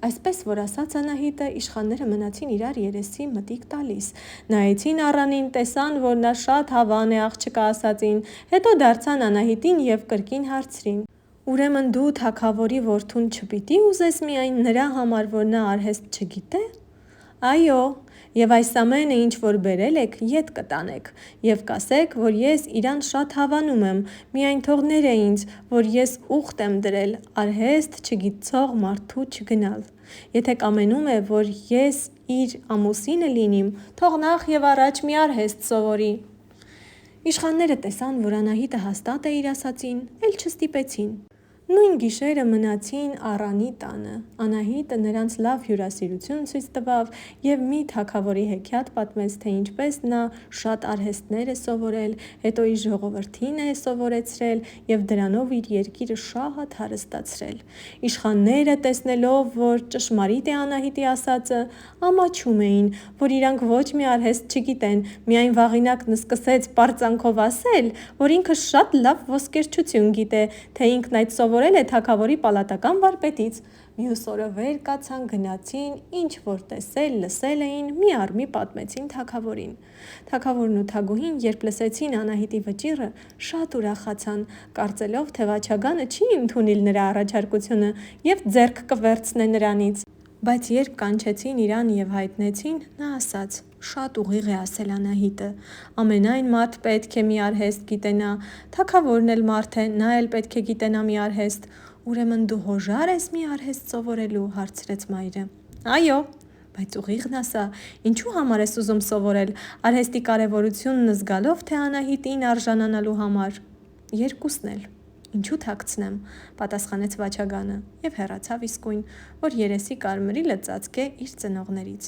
Այսպես որ ասաց Անահիտը, իշխանները մնացին իրար երեսի մտիկ տալիս, նայեցին Առանին, տեսան, որ նա շատ հավան է աղջկա ասածին, հետո դարձան Անահիտին և կրկին հարցրին. Ուրեմն դու թագավորի որդուն չպիտի ուզես միայն նրա համար, որ նա արհեստ չգիտե։ Այո, և այս ամենը, ինչ որ բերել եք, ետ կտանեք, և կասեք, որ ես իրան շատ հավանում եմ, միայն թող ներե ինձ, որ ես ուխտ եմ դրել արհեստ չգիտցող մարդու չգնալ։ Եթե կամենում է, որ ես իր ամուսինը լինիմ, թող նախ և առաջ մի արհեստ սովորի։ Իշխանները տեսան, որ Անահիտը հաստատ է իր ասածին, էլ չստիպեցին։ Նույն գիշերը մնացին առանի տանը, Անահիտը նրանց լավ հյուրասիրություն ցույց տվավ և մի թագավորի հեքիաթ պատմեց, թե ինչպես նա շատ արհեստներ է սովորել, հետո իր ժողովրդին է սովորեցրել և դրանով իր երկիրը շատ հարստացրել։ Իշխանները, տեսնելով, որ ճշմարիտ է Անահիտի ասածը, ամաչում էին, որ իրանք ոչ մի արհեստ չգիտեն, միայն Վաղինակն սկսեց պարծանքով ասել, որ ինքը շատ լավ ոսկերչություն գիտե, թե ինքն այդ սովորել է թագավորի պալատական վարպետից։ Մյուս օրը վեր կացան, գնացին, ինչ որ տեսել, լսել էին, մի առ մի պատմեցին թագավորին։ Թագավորն ու թագուհին, երբ լսեցին Անահիտի վճիռը, շատ ուրախացան, կարծելով, թե Վաչագանը չի ընդունիլ նրա առաջարկությունը և ձեռք կվերցնե նրանից։ Բայց երբ կանչեցին իրան և հայտնեցին, նա ասաց. «Շատ ուղիղ է ասել Անահիտը, ամենայն մարդ պետք է մի արհեստ գիտենա, թագավորն էլ մարդ է, նա էլ պետք է գիտենա մի արհեստ։ Ուրեմն դու հոժա՞ր ես մի արհեստ սովորելու», հարցրեց մայրը։ Այո, բայց ուղիղն ասա, ինչու համար ես ուզում սովորել, արհեստի կարևորությունն զգալով, թե Անահիտին արժանանալու համար։ Երկուսն էլ։ Ինչու թաքցնեմ, պատասխանեց Վաչագանը և հեռացավ իսկույն, որ երեսի կարմրիլը ծածկե իր ծնողներից։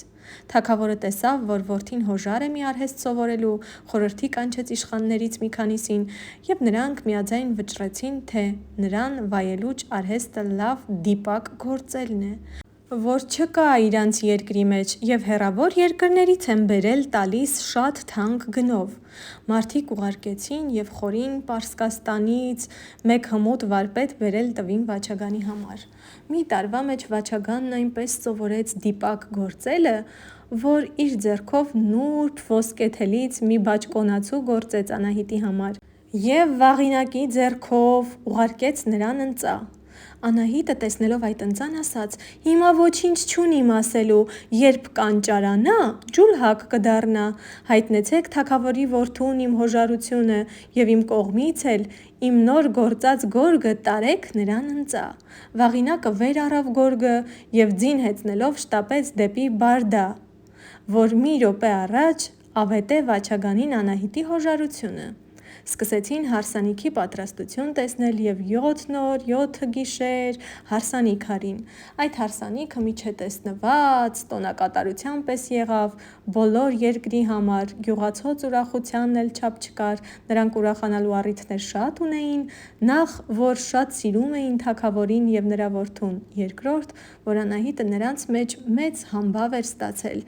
Թագավորը տեսավ, որ որդին հոժար է մի արհեստ սովորելու, խորհրդի կանչեց իշխաններից մի քանիսին, և նրանք միաձայն վճռեցին, թե նրան վայելուչ արհեստը լավ դիպակ գործելն է, որ չկա իրանց երկրի մեջ և հեռավոր երկրներից են բերել տալիս շատ թանկ գնով։ Մարդիկ ուղարկեցին և խորին Պարսկաստանից մեկ հմուտ վարպետ բերել տվին Վաչագանի համար։ Մի տարվա մեջ Վաչագանն այնպես սովորեց դիպակ գործելը, որ իր ձեռքով նուրբ ոսկեթելից մի բաճկոնացու գործեց Անահիտի համար և Վաղինակի ձեռքով ուղարկեց նրան ընծա։ Անահիտը, տեսնելով այդ ընծան, ասաց. «Հիմա ոչինչ չունիմ ասելու, երբ կանճարանա, ջուլհակ կդառնա։ Հայտնեցեք թագավորի որդուն իմ հոժարությունը և իմ կողմից էլ իմ նոր գործած գորգը տարեք նրան ընծա»։ Վաղինակը վեր առավ գորգը և ձին հեծնելով շտապեց դեպի Բարդա, որ մի րոպե առաջ ավետե Վաչագանին Անահիտի հոժարությունը։ Սկսեցին հարսանիքի պատրաստություն տեսնել և 7 օր, 7 գիշեր հարսանիք արին։ Այդ հարսանիքը միջետեսնված, տոնակատարության պես եղավ բոլոր երկրի համար, գյուղացու ուրախությանն էլ չափ չկար, նրանք ուրախանալու առիթներ շատ ունեին, նախ, որ շատ սիրում էին թագավորին և նրա որդուն, երկրորդ, որ Անահիտը նրանց մեջ մեծ համբավ էր ստացել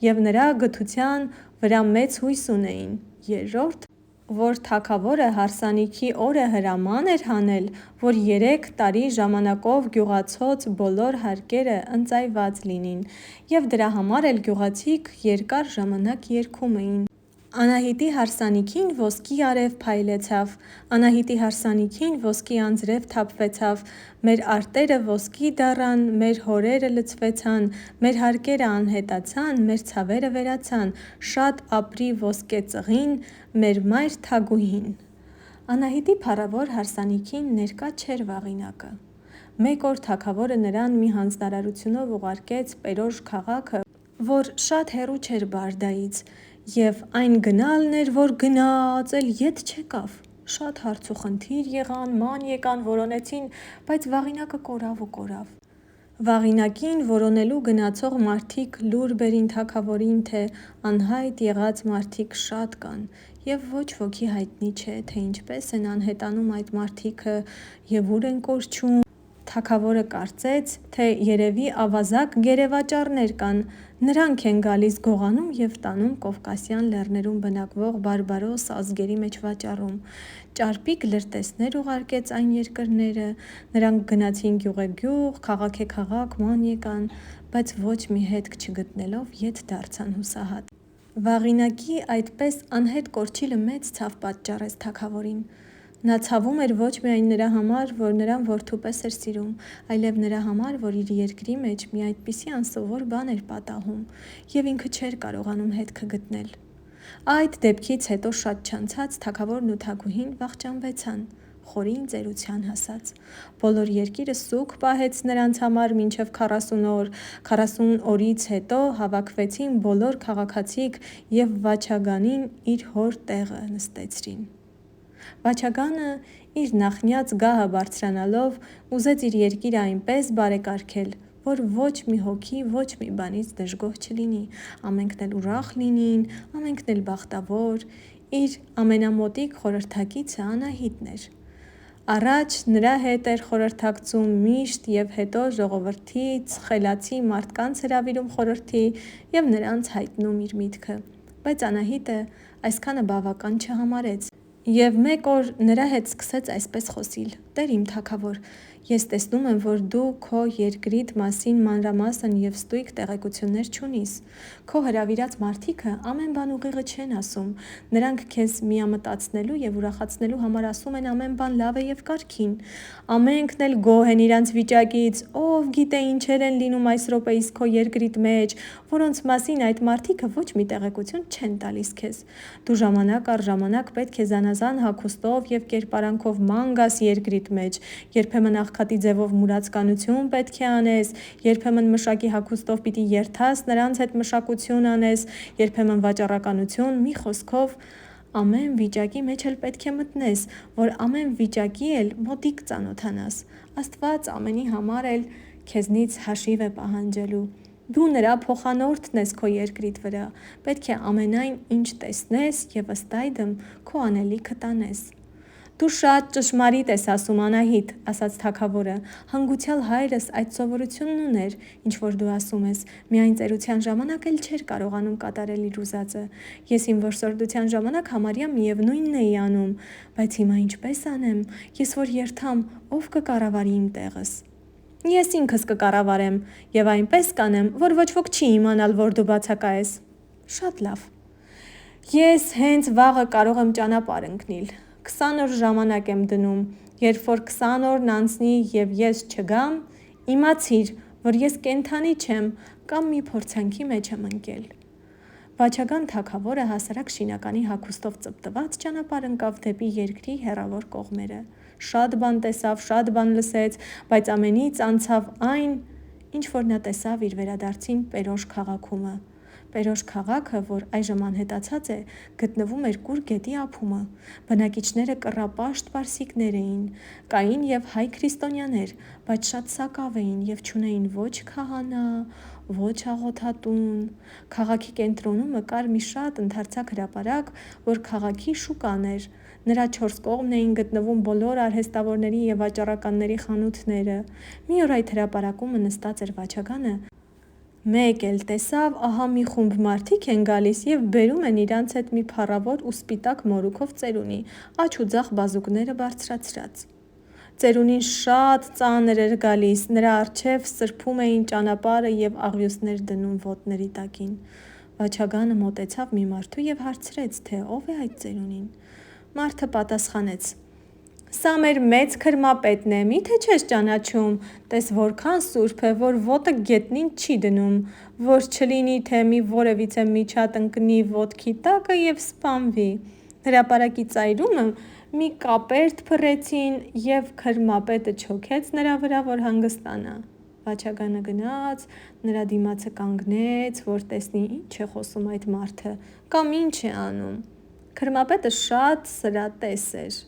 և նրա գթության վրա մեծ հույս ունեին, երրորդ, որ թագավորը հարսանիքի օրը հրաման էր հանել, որ 3 տարի ժամանակով գյուղացոց բոլոր հարկերը ընծայված լինին, և դրա համար էլ գյուղացիք երկար ժամանակ երգում էին։ Անահիտի հարսանիքին ոսկի արև փայլեցավ, Անահիտի հարսանիքին ոսկի անձրև թափվեցավ, մեր արտերը ոսկի դառան, մեր հորերը լցվեցան, մեր հարկերը անհետացան, մեր ցավերը վերացան, շատ ապրի ոսկե ծղին, մեր մայր թագուհին։ Անահիտի փառավոր հարսանիքին ներկա չէր Վաղինակը։ Մեկ օր թագավորը նրան մի հանձնարարությունով ուղարկեց Պերոշ քաղաքը, որ շատ հեռու չէր Բարդայից, և այն գնալն էր, որ գնաց, էլ ետ չեկավ։ Շատ հարց ու խնդիր եղան, ման եկան, որոնեցին, բայց Վաղինակը կորավ ու կորավ։ Վաղինակին որոնելու գնացող մարդիկ լուր բերին թագավորին, թե անհայտ եղած մարդիկ շատ կան, և ոչ ոքի հայտնի չէ, թե ինչպես են անհետանում այդ մարդիկը և ուր են կորչում։ Թագավորը կարծեց, թե երևի ավազակ գերեվաճառներ կան, նրանք են գալիս գողանում և տանում Կովկասյան լեռներում բնակվող բարբարոս ազգերի մեջ վաճառում։ Ճարպիկ լրտեսներ ուղարկեց այն երկրները, նրանք գնացին գյուղեգյուղ, քաղաքեքաղաք, ման եկան, բայց ոչ մի հետք չգտնելով ետ դարձան հուսահատ։ Վաղինակի այդպես անհետ կորչիլը մեծ ցավ պատճառեց թագավորին։ Նա ցավում էր ոչ միայն նրա համար, որ նրան որդու պես էր սիրում, այլև նրա համար, որ իր երկրի մեջ մի այդպիսի անսովոր բան էր պատահում, և ինքը չէր կարողանում հետքը գտնել։ Այդ դեպքից հետո շատ չանցած թագավորն ու թագուհին վախճանվեցան, խորին ծերության հասած։ Բոլոր երկիրը սուգ պահեց նրանց համար մինչև 40 օր, 40 օրից հետո հավաքվեցին բոլոր քաղաքացիք և Վաչագանին իր հոր տեղը նստեցրին։ Վաչագանը իր նախնյաց գահը բարձրանալով ուզեց իր երկիրը այնպես բարեկարգել, որ ոչ մի հոգի, ոչ մի բանից դժգոհ չլինի, ամենքն էլ ուրախ լինին, ամենքն էլ բախտավոր։ Իր ամենամոտիկ խորհրդակիցը Անահիտն էր։ Առաջ նրա հետ էր խորհրդակցում միշտ և հետո ժողովրդից խելացի մարդկանց հրավիրում խորհրդի և նրանց հայտնում իր միտքը, բայց Անահիտը այսքանը բավական չհամարեց և մեկ օր նրա հետ սկսեց այսպես խոսիլ. «Տեր իմ թագավոր, ես տեսնում եմ, որ դու քո երկրիդ մասին մանրամասն և ստույգ տեղեկություններ չունիս։ Քո հրավիրած մարդիկը ամեն բան ուղիղը չեն ասում, նրանք քեզ միամտածնելու և ուրախացնելու համար ասում են ամեն բան լավ է և կարգին։ Ամենքն էլ գոհ են իրանց վիճակից, ով գիտե ինչեր են լինում այս րոպեիս քո երկրիդ մեջ, որոնց մասին այդ մարդիկը ոչ մի տեղեկություն չեն տալիս քեզ։ Դու ժամանակ առ ժամանակ պետք է զանազան հագուստով և կերպարանքով ման գաս երկրիդ մեջ, երբեմն աղքատի ձևով մուրացկանություն պետք է անես, երբեմն մշակի հագուստով պիտի երթաս նրանց հետ մշակություն անես, երբեմն վաճառականություն, մի խոսքով ամեն վիճակի մեջ էլ պետք է մտնես, որ ամեն վիճակի էլ մոտիկ ծանոթանաս։ Աստված ամենի համար էլ քեզնից հաշիվ է պահանջելու։ Դու նրա փոխանորդն ես քո երկրիդ վրա, պետք է ամենայն ինչ տեսնես և ըստ այդմ քո անելիքը տանես»։ «Դու շատ ճշմարիտ ես ասում, Անահիտ», ասաց թագավորը, «հանգուցյալ հայրս այդ սովորությունն ուներ, ինչ որ դու ասում ես, միայն ծերության ժամանակ էլ չէր կարողանում կատարել իր ուզածը։ Ես իմ որսորդության ժամանակ համարյա միևնույնն էի անում, բայց հիմա ինչպե՞ս անեմ, ես որ երթամ, ով կկառավարի իմ տեղս։ Ես ինքս կկառավարեմ և այնպես կանեմ, որ ոչ ոք չի իմանալ, որ դու բացակա ես։ Շատ լավ։ Ես հենց վաղը կարող եմ ճանապարհ ընկնել, 20 օր ժամանակ եմ դնում, երբ որ 20 օրն անցնի և ես չգամ, իմացիր, որ ես կենդանի չեմ կամ մի փորձանքի մեջ եմ ընկել»։ Վաչագան թագավորը հասարակ շինականի հագուստով ծպտված ճանապարհ ընկավ դեպի երկրի հեռավոր կողմերը։ Շատ բան տեսավ, շատ բան լսեց, բայց ամենից անցավ այն, ինչ որ նա տեսավ իր վերադարձին Պերոշ քաղաքումը։ Պերոշ քաղաքը, որ այժմ անհետացած է, գտնվում էր Կուր գետի ափումը։ Բնակիչները կռապաշտ պարսիկներ էին, կային և հայ քրիստոնյաներ, բայց շատ սակավ էին և չունեին ոչ քահանա, ոչ աղոթատուն։ Քաղաքի կենտրոնումը կար մի շատ ընդարձակ հրապարակ, որ քաղաքի շուկան էր։ Նրա 4 կողմն էին գտնվում բոլոր արհեստավորների և վաճառականների խանութները։ Մի օր այդ հրապարակումը նստած էր Վաչագանը, մեկ էլ տեսավ, ահա մի խումբ մարդիկ են գալիս և բերում են իրանց հետ մի փառավոր ու սպիտակ մորուքով ծերունի, աջ ու ձախ բազուկները բարձրացրած։ Ծերունին շատ ծանր էր գալիս, նրա առջև սրբում էին ճանապարհը և աղյուսներ դնում ոտների տակին։ Վաչագանը մոտեցավ մի մարդու և հարցրեց, թե ով է այդ ծերունին։ Մարդը պատասխանեց. «Սա մեր մեծ քրմապետն է, միթե չես ճանաչում, տես որքան սուրբ է, որ ոտը գետնին չի դնում, որ չլինի, թե մի որևիցե միջատ ընկնի ոտքի տակը և սպանվի»։ Հրապարակի ծայրումը մի կապերտ փռեցին և քրմապետը չոքեց նրա վրա, որ հանգստանա։ Վաչագանը գնաց, նրա դիմացը կանգնեց, որ տեսնի ինչ է խոսում այդ մարդը կամ ինչ է անում։ Քրմապետը շատ սրատես էր։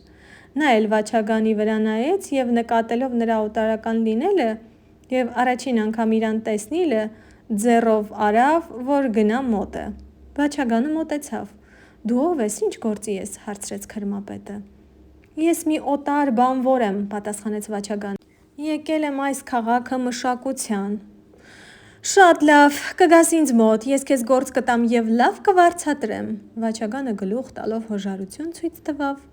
Նա էլ Վաչագանի վրա նայեց և նկատելով նրա օտարական լինելը և առաջին անգամ իրան տեսնիլը, ձեռով արավ, որ գնա մոտը։ Վաչագանը մոտեցավ։ «Դու ով ես, ինչ գործի ես», հարցրեց քրմապետը։ «Ես մի օտար բանվոր եմ», պատասխանեց Վաչագանը։ «Եկել եմ այս քաղաքը մշակության»։ «Շատ լավ, կգաս ինձ մոտ, ես քեզ գործ կտամ և լավ կվարձատրեմ»։ Վաչագանը գլուխ տալով հոժարություն ցույց տվավ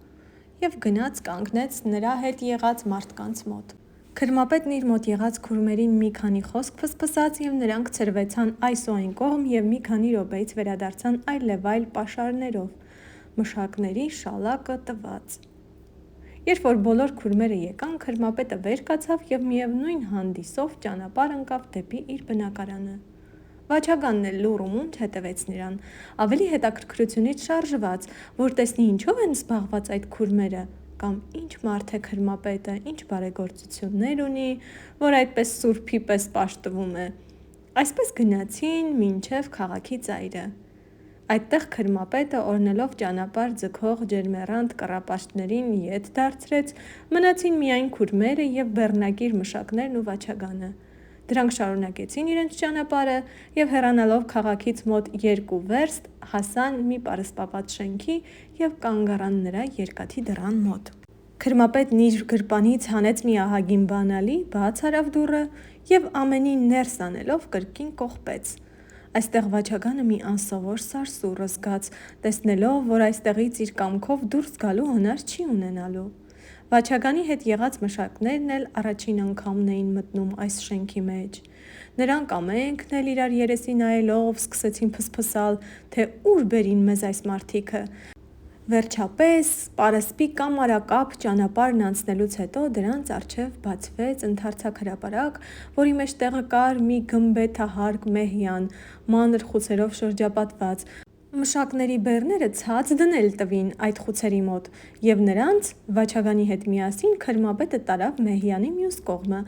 և գնաց կանգնեց նրա հետ եղած մարդկանց մոտ։ Քրմապետն իր մոտ եղած քուրմերին մի քանի խոսք ֆսֆսաց և նրանք ցրվեցան այս ու այն կողմ և մի քանի րոպեից վերադարձան այլևայլ պաշարներով, մշակների շալակը տված։ Երբ որ բոլոր քուրմերը եկան, քրմապետը վեր կացավ և միևնույն հանդիսով ճանապարհ ընկավ դեպի իր բնակարանը։ Վաչագանն էլ լուռ ու մունջ հետևեց նրան, ավելի հետաքրքրությունից շարժված, որ տեսնի ինչով են զբաղված այդ քուրմերը, կամ ինչ մարդ է քրմապետը, ինչ բարեգործություններ ունի, որ այդպես սուրբի պես պաշտվում է։ Այսպես գնացին մինչև քաղաքի ծայրը։ Այդտեղ քրմապետը օրնելով ճանապարհ ձգող ջերմեռանդ կռապաշտներին ետ դարձրեց, մնացին միայն քուրմերը և բեռնակիր մշակներն ու Վաչագանը: Դրանք շարունակեցին իրենց ճանապարհը և հեռանալով քաղաքից մոտ 2 վերստ, հասան մի պարսպապատ շենքի և կանգ առան նրա երկաթի դռան մոտ: Քրմապետն իր գրպանից հանեց մի ահագին բանալի, բաց արավ դուռը և ամենին ներս անելով կրկին կողպեց: Այստեղ Վաչագանը մի անսովոր սարսուռ զգաց, տեսնելով, որ այստեղից իր կամքով դուրս գալու հնար չի ունենալու: Վաչագանի հետ եղած մշակներն էլ առաջին անգամն էին մտնում այս շենքի մեջ: Նրանք ամենքն էլ իրար երեսի նայելով սկսեցին փսփսալ, թե ուր բերին մեզ այս մարդիկը: Վերջապես պարսպի կամարակապ ճանապարհն անցնելուց հետո դրանց առջև բացվեց ընդարձակ հրապարակ, որի մեջտեղը կար մի գմբեթահարկ մեհյան, մանր խուցերով շրջապատված: Մշակների բեռները ցած դնել տվին այդ խուցերի մոտ և նրանց Վաչագանի հետ միասին քրմապետը տարավ մեհյանի մյուս կողմը: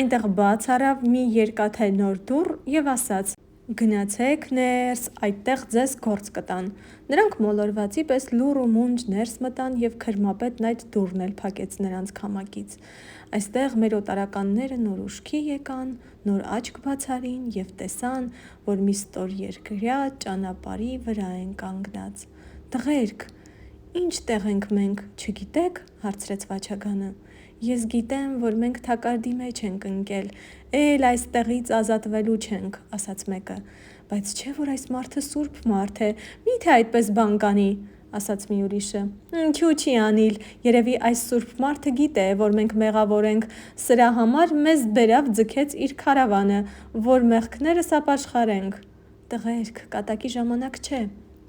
Այնտեղ բաց արավ մի երկաթե նոր դուռ և ասաց. «Գնացեք ներս, այդտեղ ձեզ գործ կտան»: Նրանք մոլորվածի պես լուռ ու մունջ ներս մտան և քրմապետն այդ դուռն էլ փակեց նրանց քամակից: Այստեղ մեր օտարականները նոր ուշքի եկան, նոր աչք բացարին և տեսան, որ մի ստորերկրյա ճանապարհի վրա են կանգնած: «Տղերք, ի՞նչ տեղ ենք մենք, չգիտե՞ք»: հարցրեց Վաչագանը: «Ես գիտեմ, որ մենք թակարդի մեջ ենք ընկել, էլ այստեղից ազատվելու չենք», ասաց մեկը: «Բայց չէ՞ որ այս մարդը սուրբ մարդ է, մի՞թե այդպես բան կանի», ասաց մի ուրիշը: «Ինչու չի անիլ, երևի այս սուրբ մարդը գիտե, որ մենք մեղավոր ենք, սրա համար մեզ բերավ ձգեց իր քարավանը, որ մեղքներս ապաշխարենք»: «Տղերք, կատակի ժամանակ չէ»,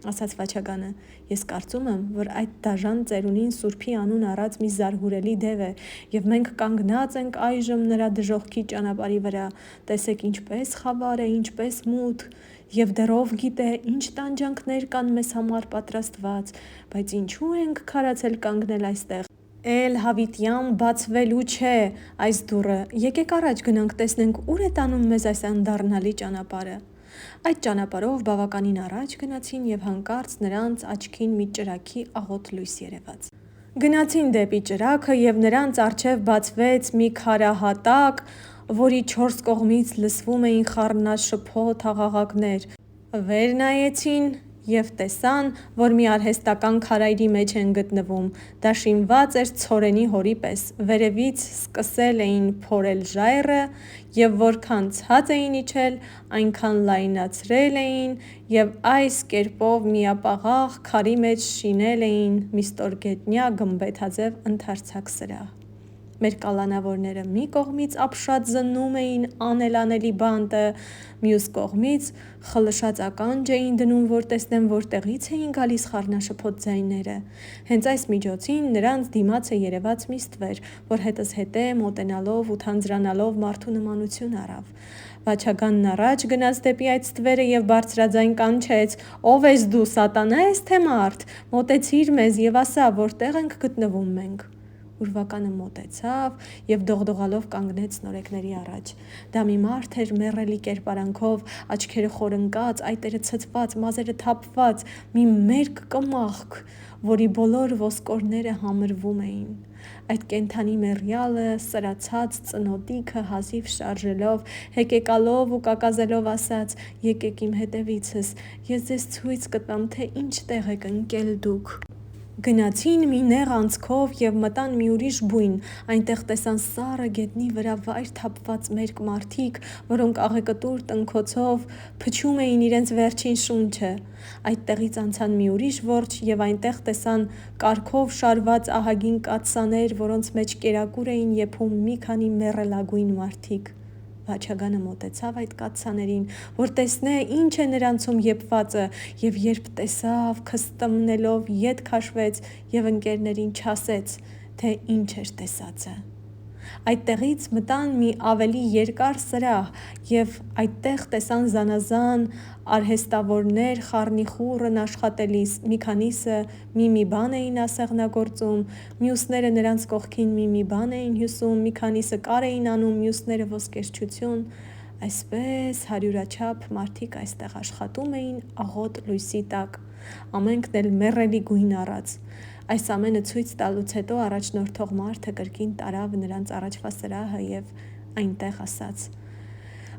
ասաց Վաչագանը: «Ես կարծում եմ, որ այդ դաժան ծերունին սուրբի անուն առած մի զարհուրելի դև է և մենք կանգնած ենք այժմ նրա դժոխքի ճանապարհի վրա, տեսեք ինչպես խավար է, ինչպես մութ, և դեռ ով գիտե ինչ տանջանքներ կան մեզ համար պատրաստված, բայց ինչու ենք քարացել կանգնել այստեղ: Էլ հավիտյան բացվելու չէ այս դուռը, եկեք առաջ գնանք տեսնենք ուր է տանում մեզ այս անդառնալի ճանապարհը»: Այդ ճանապարհով բավականին առաջ գնացին և հանկարծ նրանց աչքին մի ճրագի աղոտ լույս երևաց: Գնացին դեպի ճրագը և նրանց առջև բացվեց մի քարահատակ, որի 4 կողմից լսվում էին խառնաշփոթ աղաղակներ: Վեր նայեցին և տեսան, որ մի արհեստական քարայրի մեջ են գտնվում: Դա շինված էր ցորենի հորի պես: Վերևից սկսել էին փորել ժայռը և որքան ցած էին իջել, այնքան լայնացրել էին և այս կերպով միապաղաղ քարի մեջ շինել էին մի ստորգետնյա գմբեթաձև ընդարձակ սրահ: Մեր կալանավորները մի կողմից ապշած զննում էին անելանելի բանտը, մյուս կողմից խլշած ականջ էին դնում, որ տեսնեն որտեղից էին գալիս խառնաշփոթ ձայները: Հենց այս միջոցին նրանց դիմացը երևաց մի ստվեր, որ հետզհետե մոտենալով ու թանձրանալով մարդու նմանություն առավ: Վաչագանն առաջ գնաց դեպի այդ ստվերը և բարձրաձայն կանչեց. «Ո՞վ ես դու, սատանա ես, թե մարդ: Մոտեցիր մեզ և ասա, որտեղ ենք գտնվում մենք»: Ուրվականը մոտեցավ և դողդողալով կանգնեց նորեկների առաջ: Դա մի մարդ էր մեռելի կերպարանքով, աչքերը խորընկած, այտերը ցցված, մազերը թափված, մի մերկ կմախք, որի բոլոր ոսկորները համրվում էին: Այդ կենդանի մեռյալը սրացած ծնոտիքը հազիվ շարժելով, հեկեկալով ու կակազելով ասաց. «Եկեք իմ հետևիցս, ես ձեզ ցույց կտամ, թե ինչ տեղ եք ընկել դուք»: Գնացին մի նեղ անցքով և մտան մի ուրիշ բույն: Այնտեղ տեսան սառը գետնի վրա վայր թափված մերկ մարդիկ, որոնք աղեկտուր տնքոցով փչում էին իրենց վերջին շունչը: Այդտեղից անցան մի ուրիշ որջը և այնտեղ տեսան կարգով շարված ահագին կաթսաներ, որոնց մեջ կերակուր էին եփում մի քանի մեռելագույն մարդիկ: Վաչագանը մոտեցավ այդ կաթսաներին, որ տեսնե ինչ է նրանցում եփվածը և երբ տեսավ, քստմնելով ետ քաշվեց և ընկերներին չասեց, թե ինչ էր տեսածը: Այդտեղից մտան մի ավելի երկար սրահ և այդտեղ տեսան զանազան արհեստավորներ խառնիխուռն աշխատելիս: Մի քանիսը մի բան էին ասեղնագործում, մյուսները նրանց կողքին մի բան էին հյուսում, մի քանիսը կար էին անում, մյուսները ոսկերչություն: Այսպես հարյուրաչափ մարդիկ այստեղ աշխատում էին աղոտ լույսի տակ, ամենքն էլ մեռելի գույն առած։ Այս ամենը ցույց տալուց հետո առաջնորդող մարդը կրկին տարավ նրանց առաջվա սրահը և այնտեղ ասաց.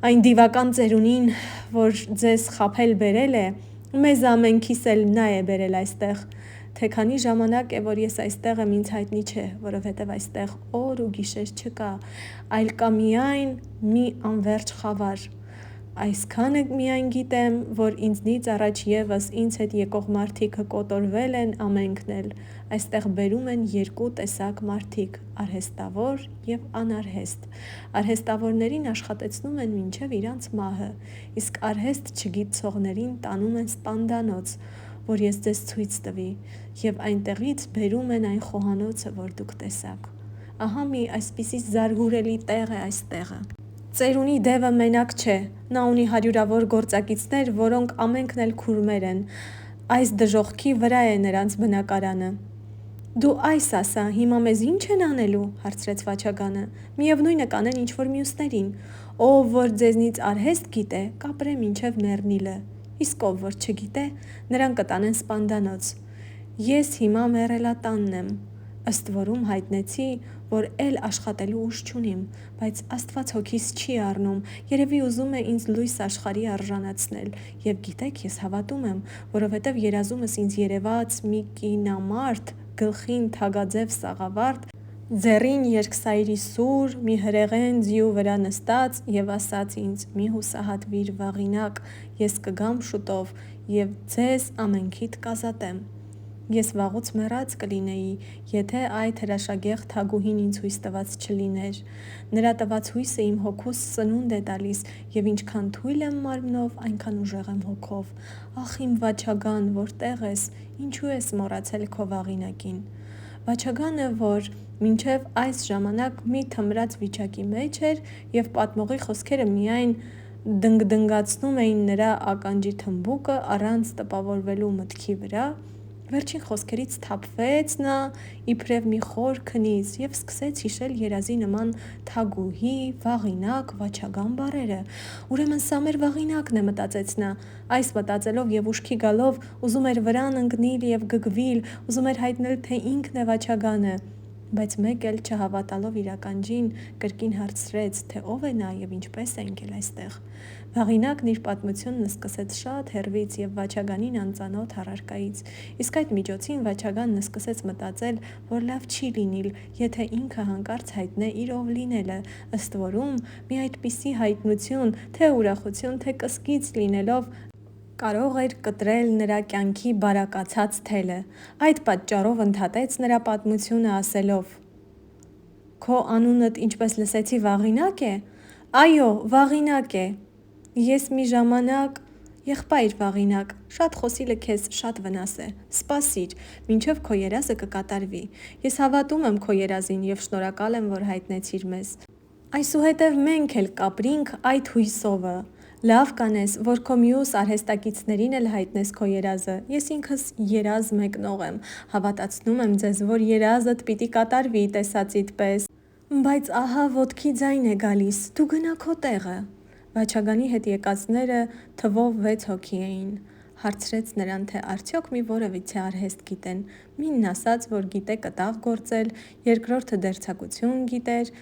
«Այն դիվական ծերունին, որ ձեզ խաբել բերել է, մեզ ամենքիս էլ նա է բերել այստեղ, թե քանի ժամանակ է, որ ես այստեղ եմ, ինձ հայտնի չէ, որովհետև այստեղ օր ու գիշեր չկա, այլ կա միայն մի անվերջ խավար։ Այսքանը միայն գիտեմ, որ ինձնից առաջ ևս ինձ հետ եկող մարդիկ կոտորվել են ամենքն էլ։ Այստեղ բերում են երկու տեսակ մարդիկ՝ արհեստավոր և անարհեստ։ Արհեստավորներին աշխատեցնում են մինչև իրանց մահը, իսկ արհեստ չգիտցողներին տանում են սպանդանոց, որ ես ձեզ ցույց տվի, և այնտեղից բերում են այն խոհանոցը, որ դուք տեսաք։ Ահա մի այսպիսի զարհուրելի տեղ է այստեղը։ Ծերունի դևը մենակ չէ, նա ունի հարյուրավոր գործակիցներ, որոնք ամենքն էլ քուրմեր են։ Այս դժոխքի վրա է նրանց բնակարանը»։ «Դու այս ասա, հիմա մեզ ի՞նչ են անելու», հարցրեց Վաչագանը։ «Միևնույնը կանեն ինչ-որ մյուսներին։ Ով որ ձեզնից արհեստ գիտե, կապրե մինչև մեռնիլը, իսկ ով որ չգիտե, նրան կտանեն սպանդանոց։ Ես հիմա մեռելատանն եմ, ըստ որում հայտնեցի, որ էլ աշխատելու ուժ չունիմ, բայց Աստված հոգիս չի առնում, երևի ուզում է ինձ լույս աշխարհի արժանացնել, և գիտեք, ես հավատում եմ, որովհետև երազումս ինձ երևաց մի կինամարդ, գլխին թագաձև սաղավարտ, ձեռին երկսայրի սուր, մի հրեղեն ձիու վրա նստած, և ասաց ինձ. «Մի հուսահատվիր, Վաղինակ, ես կգամ շուտով և ձեզ ամենքիդ կազատեմ»։ Ես վաղուց մեռած կլինեի, եթե այդ հրաշագեղ թագուհին ինձ հույս տված չլիներ։ Նրա տված հույսը իմ հոգուս սնունդ է տալիս, և ինչքան թույլ եմ մարմնով, այնքան ուժեղ եմ հոգով։ Ախ իմ Վաչագան, որտե՞ղ ես, ինչու ես մոռացել քո Վաղինակին։ Վաչագանը, որ մինչև այս ժամանակ մի թմրած վիճակի մեջ էր, և պատմողի խոսքերը միայն դնգդնգացնում էին նրա ականջի թմբուկը առանց տպավորվելու մտքի վրա, վերջին խոսքերից սթափվեց նա իբրև մի խոր քնից և սկսեց հիշել երազի նման թագուհի, Վաղինակ, Վաչագան բառերը։ «Ուրեմն սա մեր Վաղինակն է», մտածեց նա։ Այս մտածելով և ուշքի գալով ուզում էր վրան ընկնիլ և գգվել, ուզում էր հայտնել, թե ինքն է Վաչագանը, բայց մեկ էլ չհավատալով իր ականջին, կրկին հարցրեց, թե ով է նա և ինչպես է ընկել այստեղ։ Վաղինակն իր պատմությունն սկսեց շատ հեռվից և Վաչագանին անծանոթ առարկայից, իսկ այդ միջոցին Վաչագանն սկսեց մտածել, որ լավ չի լինիլ, եթե ինքը հանկարծ հայտնե իր ով լինելը, ըստ որում մի այդպիսի հայտնություն, թե ուրախություն, թե կսկիծ լինելով, կարող էր կտրել նրա կյանքի բարակացած թելը։ Այդ պատճառով ընդհատեց նրա պատմությունը ասելով. «Քո անունդ, ինչպես լսեցի, Վաղինակ է»։ «Այո, Վաղինակ է։ Ես մի ժամանակ… Եղբայր Վաղինակ, շատ խոսիլը քեզ շատ վնաս է, սպասիր, մինչև քո երազը կկատարվի։ Ես հավատում եմ քո երազին և շնորհակալ եմ, որ հայտնեցիր մեզ։ Այսուհետև մենք էլ կապրինք այդ հույսովը։ Լավ կանես, որ քո մյուս արհեստակիցներին էլ հայտնես քո երազը։ Ես ինքս երազ մեկնող եմ, հավատացնում եմ ձեզ, որ երազդ պիտի կատարվի տեսածիդ պես։ Բայց ահա ոտքի ձայն է գալիս, դու գնա քո տեղը»։ Վաչագանի հետ եկածները թվով 6 հոգի էին։ Հարցրեց նրան, թե արդյոք մի որևիցե արհեստ գիտեն։ Մինն ասաց, որ գիտե կտավ գործել, երկրորդը դերձակություն գիտեր,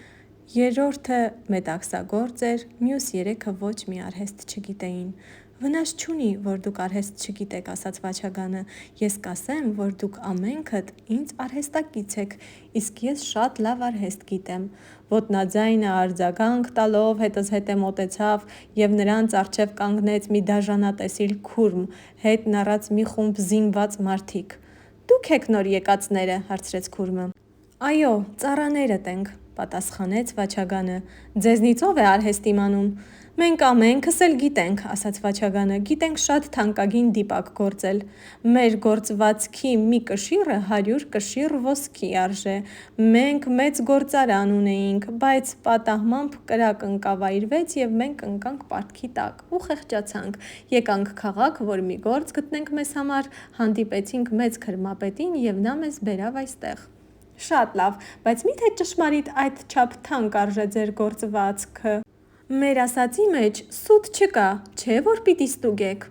երրորդը մետաքսագործ էր, մյուս 3-ը ոչ մի արհեստ չգիտեին։ «Վնաս չունի, որ դուք արհեստ չգիտեք», ասաց Վաչագանը, «ես կասեմ, որ դուք ամենքդ ինձ արհեստակից եք, իսկ ես շատ լավ արհեստ գիտեմ»։ Ոտնաձայնը արձագանք տալով հետզհետե մոտեցավ և նրանց առջև կանգնեց մի դաժանատեսիլ քուրմ, հետն առած մի խումբ զինված մարդիկ։ «Դու՞ք եք նոր եկածները», հարցրեց քուրմը։ «Այո, ծառաներդ ենք», պատասխանեց Վաչագանը։ «Ձեզնից ով է արհեստ իմանում»։ «Մենք ամենքս էլ գիտենք», ասաց Վաչագանը, «գիտենք շատ թանկագին դիպակ գործել։ Մեր գործվածքի մի կշիռը 100 կշիռ ոսկի արժե։ Մենք մեծ գործարան ունեինք, բայց պատահմամբ կրակ ընկավայրվեց և մենք ընկանք պարտքի տակ ու խեղճացանք։ Եկանք քաղաք, որ մի գործ գտնենք մեզ համար, հանդիպեցինք մեծ քրմապետին և նա մեզ բերավ այստեղ»։ «Շատ լավ, բայց մի՞թե ճշմարիտ այդչափ թանկ արժե ձեր գործվածքը»։ Մեր ասածի մեջ սուտ չկա, չէ՞ որ պիտի ստուգեք։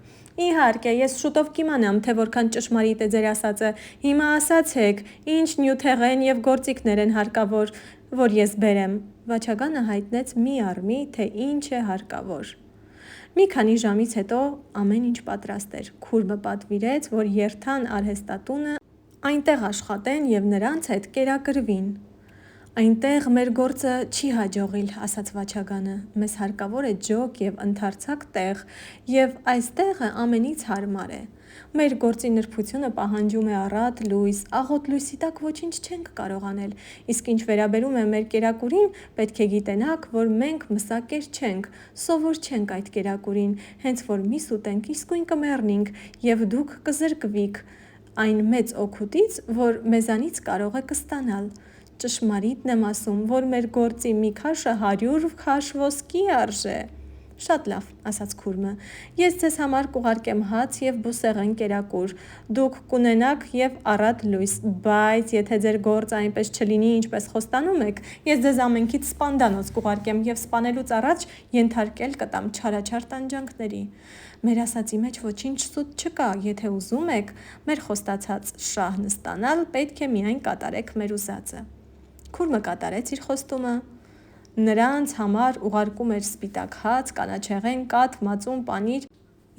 Իհարկե, ես շուտով կիմանամ, թե որքան ճշմարիտ է ձեր ասածը։ Հիմա ասացեք, ինչ նյութեղեն և գործիքներ են հարկավոր, որ ես բերեմ։ Վաչագանը հայտնեց մի առ մի, թե ինչ է հարկավոր։ Մի քանի ժամից հետո ամեն ինչ պատրաստ էր։ Քուրմը պատվիրեց, որ երթան արհեստատունը, այնտեղ աշխատեն և նրանց հետ կերակրվին։ Այնտեղ մեր գործը չի հաջողիլ, ասաց Վաչագանը։ Մեզ հարկավոր է ջոկ և ընդարձակ տեղ, և այս տեղը ամենից հարմար է։ Մեր գործի նրբությունը պահանջում է առատ լույս, աղոտ լույսի տակ ոչինչ չենք կարող անել, իսկ ինչ վերաբերում է մեր կերակուրին, պետք է գիտենաք, որ մենք մսակեր չենք, սովոր չենք այդ կերակուրին, հենց որ միս ուտենք, իսկույն կմեռնենք, և դուք կզրկվիք այն մեծ օգուտից, որ մեզանից կարող եք ստանալ։ Ճշմարիտն եմ ասում, որ մեր գործի մի քաշը 100 քաշ ոսկի արժե։ Շատ լավ, ասաց Քուրմը, ես ձեզ համար կուղարկեմ հաց և բուսեղեն կերակուր, դուք կունենաք և առատ լույս, բայց եթե ձեր գործը այնպես չլինի, ինչպես խոստանում եք, ես ձեզ ամենքիդ սպանդանոց կուղարկեմ և սպանելուց առաջ ենթարկել կտամ չարաչար տանջանքների։ Մեր ասածի մեջ ոչինչ սուտ չկա, եթե ուզում եք մեր խոստացած շահն ստանալ, պետք է միայն կատարեք մեր ուզածը։ Քուրմը կատարեց իր խոստումը։ Նրանց համար ուղարկում էր սպիտակ հաց, կանաչեղեն, կաթ, մածուն պանիր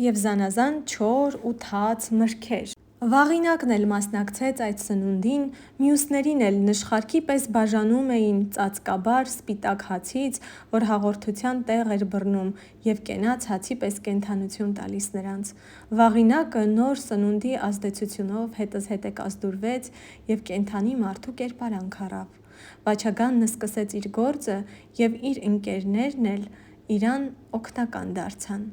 և զանազան չոր ու թաց մրգեր։ Վաղինակն էլ մասնակցեց այդ սնունդին, մյուսներին էլ նշխարքի պես բաժանում էին ծածկաբար սպիտակ հացից, որ հաղորդության տեղ էր բռնում և կենաց հացի պես կենդանություն տալիս նրանց։ Վաղինակը նոր սնունդի ազդեցությունով հետզհետե կազդուրվեց և կենդանի մարդու կերպարանք առավ։ Վաչագանն սկսեց իր գործը, և իր ընկերներն էլ իրան օգնական դարձան։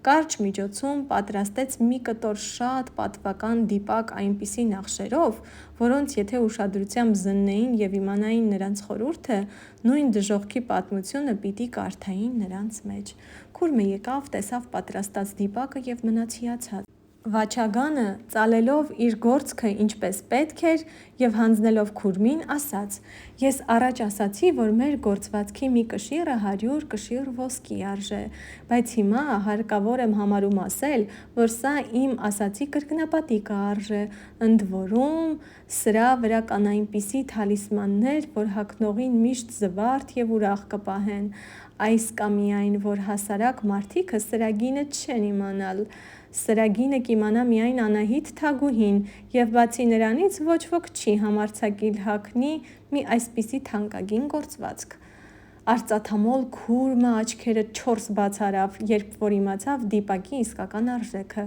Կարճ միջոցում պատրաստեց մի կտոր շատ պատվական դիպակ այնպիսի նախշերով, որոնց եթե ուշադրությամբ զննեին և իմանային նրանց խորհուրդը, նույն դժոխքի պատմությունը պիտի կարդային նրանց մեջ։ Քուրմը եկավ, տեսավ պատրաստած դիպակը և մնաց հիացած։ Վաչագանը, ծալելով իր գործքը ինչպես պետք էր և հանձնելով Քուրմին, ասաց. «Ես առաջ ասացի, որ մեր գործվածքի մի կշիռը 100 կշիռ ոսկի արժե, բայց հիմա հարկավոր եմ համարում ասել, որ սա իմ ասածի կրկնապատիկը արժե, ընդ որում սրա վրա կան այնպիսի թալիսմաններ, որ հագնողին միշտ զվարթ և ուրախ կպահեն, այս կա միայն, որ հասարակ մարդիկը սրա գինը չեն իմանալ, սրա գինը կիմանա միայն Անահիտ Թագուհին, և բացի նրանից ոչ ոք չի համարձակիլ հագնի մի այսպիսի թանկագին գործվածք»։ Արծաթամոլ Քուրմը աչքերը 4 բաց արավ, երբ որ իմացավ դիպակի իսկական արժեքը։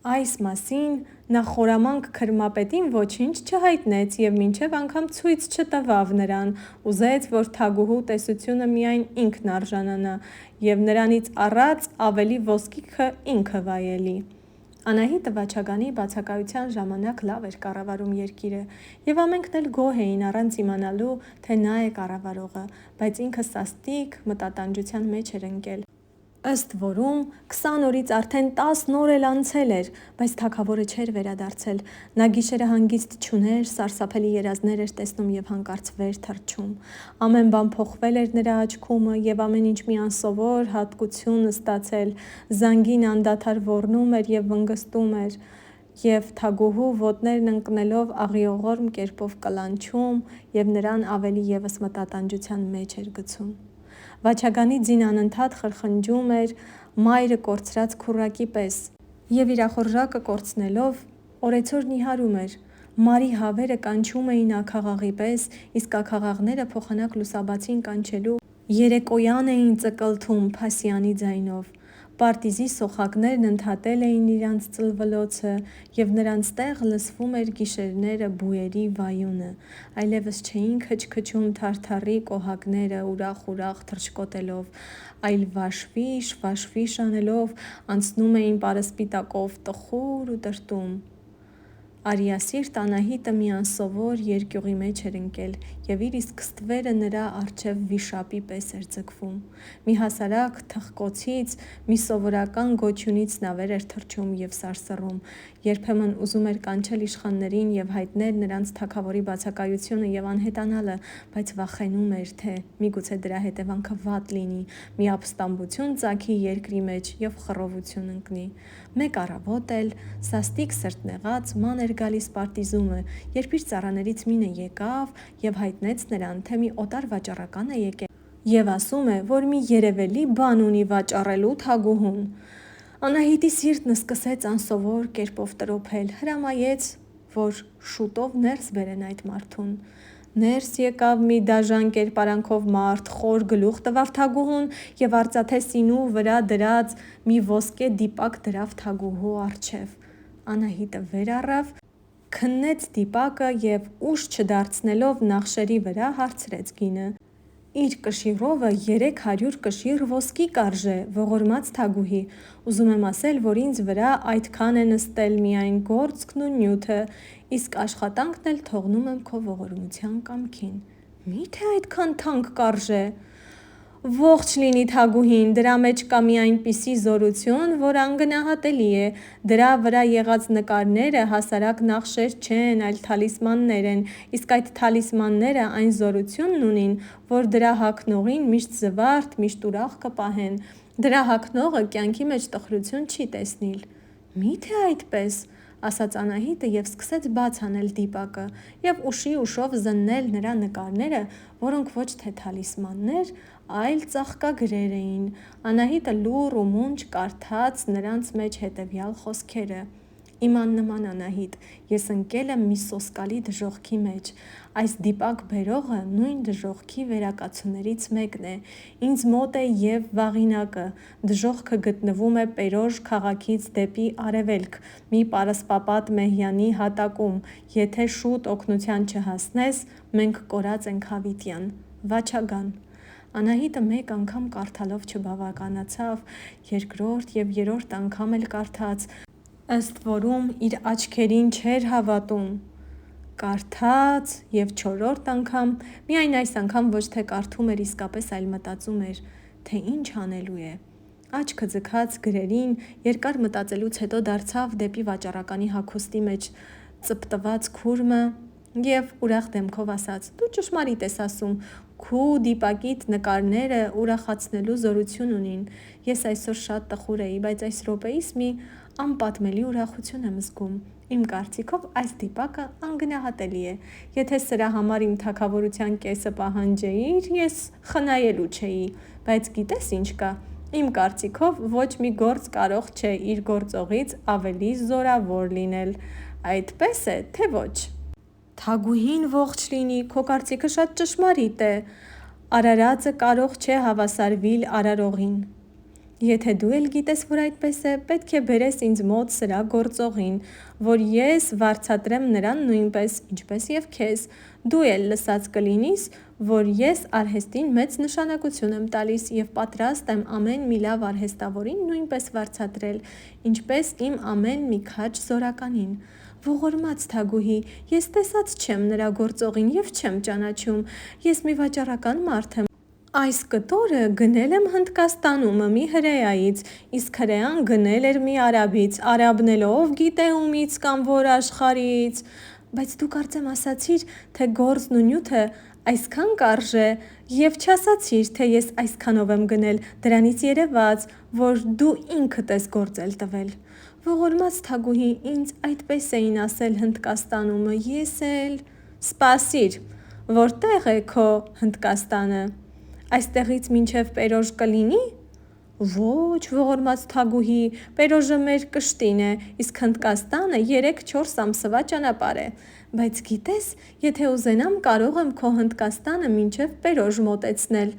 Այս մասին նա խորամանկ քրմապետին ոչինչ չհայտնեց և մինչև անգամ ցույց չտվավ նրան, ուզեց, որ Թագուհու տեսությունը միայն ինքն արժանանա, և նրանից առած ավելի ոսկիքը ինքը վայելի։ Անահիտը Վաչագանի բացակայության ժամանակ լավ էր կառավարում երկիրը, և ամենքն էլ գոհ էին առանց իմանալու, թե նա է կառավարողը, բայց ինքը սաստիկ մտատանջության մեջ էր ընկել։ Ըստ որում 20 օրից արդեն 10 օր էլ անցել էր, բայց թագավորը չէր վերադարձել։ Նա գիշերը հանգիստ չուներ, սարսափելի երազներ էր տեսնում և հանկարծ վեր թռչում։ Ամեն բան փոխվել էր նրա աչքումը, և ամեն ինչ մի անսովոր հատկություն ստացել։ Զանգին անդադար ոռնում էր և վնգստում էր, և Թագուհու ոտներն ընկնելով աղիողորմ կերպով կլանչում և նրան ավելի ևս մտատանջության մեջ էր գցում։ Վաչագանի ձին անընդհատ խրխնջում էր մայրը կորցրած քուռակի պես, և իրախորժակը կորցնելով օրեցօր նիհարում էր։ Մարի հավերը կանչում էին աքաղաղի պես, իսկ աքաղաղները փոխանակ լուսաբացին կանչելու երեկոյան էին ծկլթում փասյանի ձայնով։ Պարտիզի սոխակներն ընդհատել էին իրանց ծլվլոցը, և նրանց տեղ լսվում էր գիշերները բույերի վայունը։ Այլևս չէին քչքչում թարթառի կոհակները ուրախ-ուրախ թռչկոտելով, այլ վաշվիժ անելով անցնում էին պարսպիտակով տխուր ու տրտում։ Արիասիրտ Անահիտը մի անսովոր երկյուղի մեջ էր ընկել և իր իսկ ստվերը նրա առջև վիշապի պես էր ձգվում: Մի հասարակ թխկոցից, մի սովորական գոչյունից նա վեր էր թռչում և սարսռում, երբեմն ուզում էր կանչել իշխաններին և հայտնել նրանց թագավորի բացակայությունը և անհետանալը, բայց վախենում էր, թե միգուցե դրա հետևանքը վատ լինի, մի ապստամբություն ծագի երկրի մեջ և խռովություն ընկնի: Մեկ առավոտ էլ, սաստիկ սրտնեղած, ման էր գալիս պարտիզումը, երբ իր ծառաներից մինը եկավ և հայտնեց նրան, թե մի օտար վաճառական է եկել և ասում է, որ մի երևելի բան ունի վաճառելու թագուհուն: Անահիտի սիրտն սկսեց անսովոր կերպով տրոփել, հրամայեց, որ շուտով ներս բերեն այդ մարդուն: Ներս եկավ մի դաժան կերպարանքով մարդ, խոր գլուխ տվավ թագուհուն և արծաթե սինու վրա դրած մի ոսկե դիպակ դրավ թագուհու առջև: Անահիտը վեր առավ, քննեց դիպակը և ուշ չդարձնելով նախշերի վրա հարցրեց գինը: Իր կշիռովը 300 կշիռ ոսկի կարժե, ողորմած թագուհի: Ուզում եմ ասել, որ ինձ վրա այդքան է նստել միայն գործքն ու նյութը, իսկ աշխատանքն էլ թողնում եմ քո ողորմության կամքին: Մի՞թե այդքան թանկ կարժե: Ողջ լինի թագուհին, դրա մեջ կա մի այնպիսի զորություն, որ անգնահատելի է: Դրա վրա եղած նկարները հասարակ նախշեր չեն, այլ թալիսմաններ են, իսկ այդ թալիսմանները այն զորությունն ունին, որ դրա հագնողին միշտ զվարթ, միշտ ուրախ կպահեն: Դրա հագնողը կյանքի մեջ տխրություն չի տեսնիլ: Մի՞թե այդպես, ասաց Անահիտը և սկսեց բաց անել դիպակը և ուշի ուշով զննել նրա նկարները, որոնք ոչ թե թալիսմաններ, այլ ծաղկագրեր էին: Անահիտը լուռ ու մունջ կարդաց նրանց մեջ հետևյալ խոսքերը. «Իմ աննման Անահիտ, ես ընկել եմ մի սոսկալի դժոխքի մեջ: Այս դիպակ բերողը նույն դժոխքի վերակացուներից մեկն է: Ինձ մոտ է և Վաղինակը: Դժոխքը գտնվում է Պերոժ քաղաքից դեպի արևելք, մի պարսպապատ մեհյանի հատակում: Եթե շուտ օգնության չհասնես, մենք կորած ենք հավիտյան: Վաչագան»: Անահիտը մեկ անգամ կարդալով չբավականացավ, երկրորդ և երրորդ անգամ էլ կարդաց, ըստ որում իր աչքերին չէր հավատում: Կարդաց և չորրորդ անգամ, միայն այս անգամ ոչ թե կարդում էր իսկապես, այլ մտածում էր, թե ինչ անելու է: Աչքը ձգած գրերին, երկար մտածելուց հետո դարձավ դեպի վաճառականի հագուստի մեջ ծպտված քուրմը և ուրախ դեմքով ասաց. «Դու ճշմարիտ ես ասում, քու դիպակիդ նկարները ուրախացնելու զորություն ունին: Ես այսօր շատ տխուր էի, բայց այս րոպեիս մի անպատմելի ուրախություն եմ զգում: Իմ կարծիքով այս դիպակը անգնահատելի է: Եթե սրա համար իմ թագավորության կեսը պահանջեիր, ես խնայելու չէի: Բայց գիտես ինչ կա: Իմ կարծիքով ոչ մի գործ կարող չէ իր գործողից ավելի զորավոր լինել: Այդպե՞ս է, թե ոչ»: Թագուհին ողջ լինի, քո կարծիքը շատ ճշմարիտ է: Արարածը կարող չէ հավասարվիլ արարողին: Եթե դու էլ գիտես, որ այդպես է, պետք է բերես ինձ մոտ սրա գործողին, որ ես վարձատրեմ նրան նույնպես, ինչպես և քեզ: Դու էլ լսած կլինիս, որ ես արհեստին մեծ նշանակություն եմ տալիս և պատրաստ եմ ամեն մի լավ արհեստավորին նույնպես վարձատրել, ինչպես իմ ամեն մի քաջ զորականին: Ողորմած թագուհի, ես տեսած չեմ նրա գործողին և չեմ ճանաչում: Ես մի վաճառական մարդ եմ: Այս կտորը գնել եմ Հնդկաստանում մի հրեայից, իսկ հրեան գնել էր մի արաբից, արաբն էլ ով գիտե ումից կամ որ աշխարհից: Բայց դու կարծեմ ասացիր, թե գործն ու նյութը այսքան կարժե և չասացիր, թե ես այսքանով եմ գնել, դրանից երևաց, որ դու ինքդ ես գործ էլ տվել: Ողորմած թագուհի, ինձ այդպես էին ասել Հնդկաստանում, ես էլ… Սպասիր, որտե՞ղ է քո Հնդկաստանը: Այստեղից մինչև Պերոժ կլինի՞: Ոչ, ողորմած թագուհի, Պերոժը մեր կշտին է, իսկ Հնդկաստանը 3-4 ամսվա ճանապարհ է: Բայց գիտես, եթե ուզենամ, կարող եմ քո Հնդկաստանը մինչև Պերոժ մոտեցնել: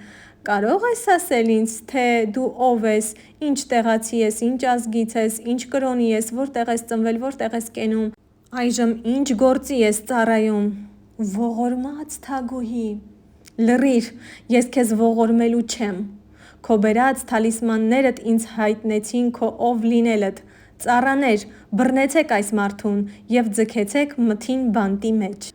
Կարո՞ղ ես ասել ինձ, թե դու ով ես, ինչ տեղացի ես, ինչ ազգից ես, ինչ կրոնի ես, որտեղ ես ծնվել, որտեղ ես կենում, այժմ ինչ գործի ես ծառայում: Ողորմած թագուհի… Լռիր, ես քեզ ողորմելու չեմ: Քո բերած թալիսմաններդ ինձ հայտնեցին քո ով լինելդ: Ծառաներ, բռնեցեք այս մարդուն և ձգեցեք մթին բանտի մեջ։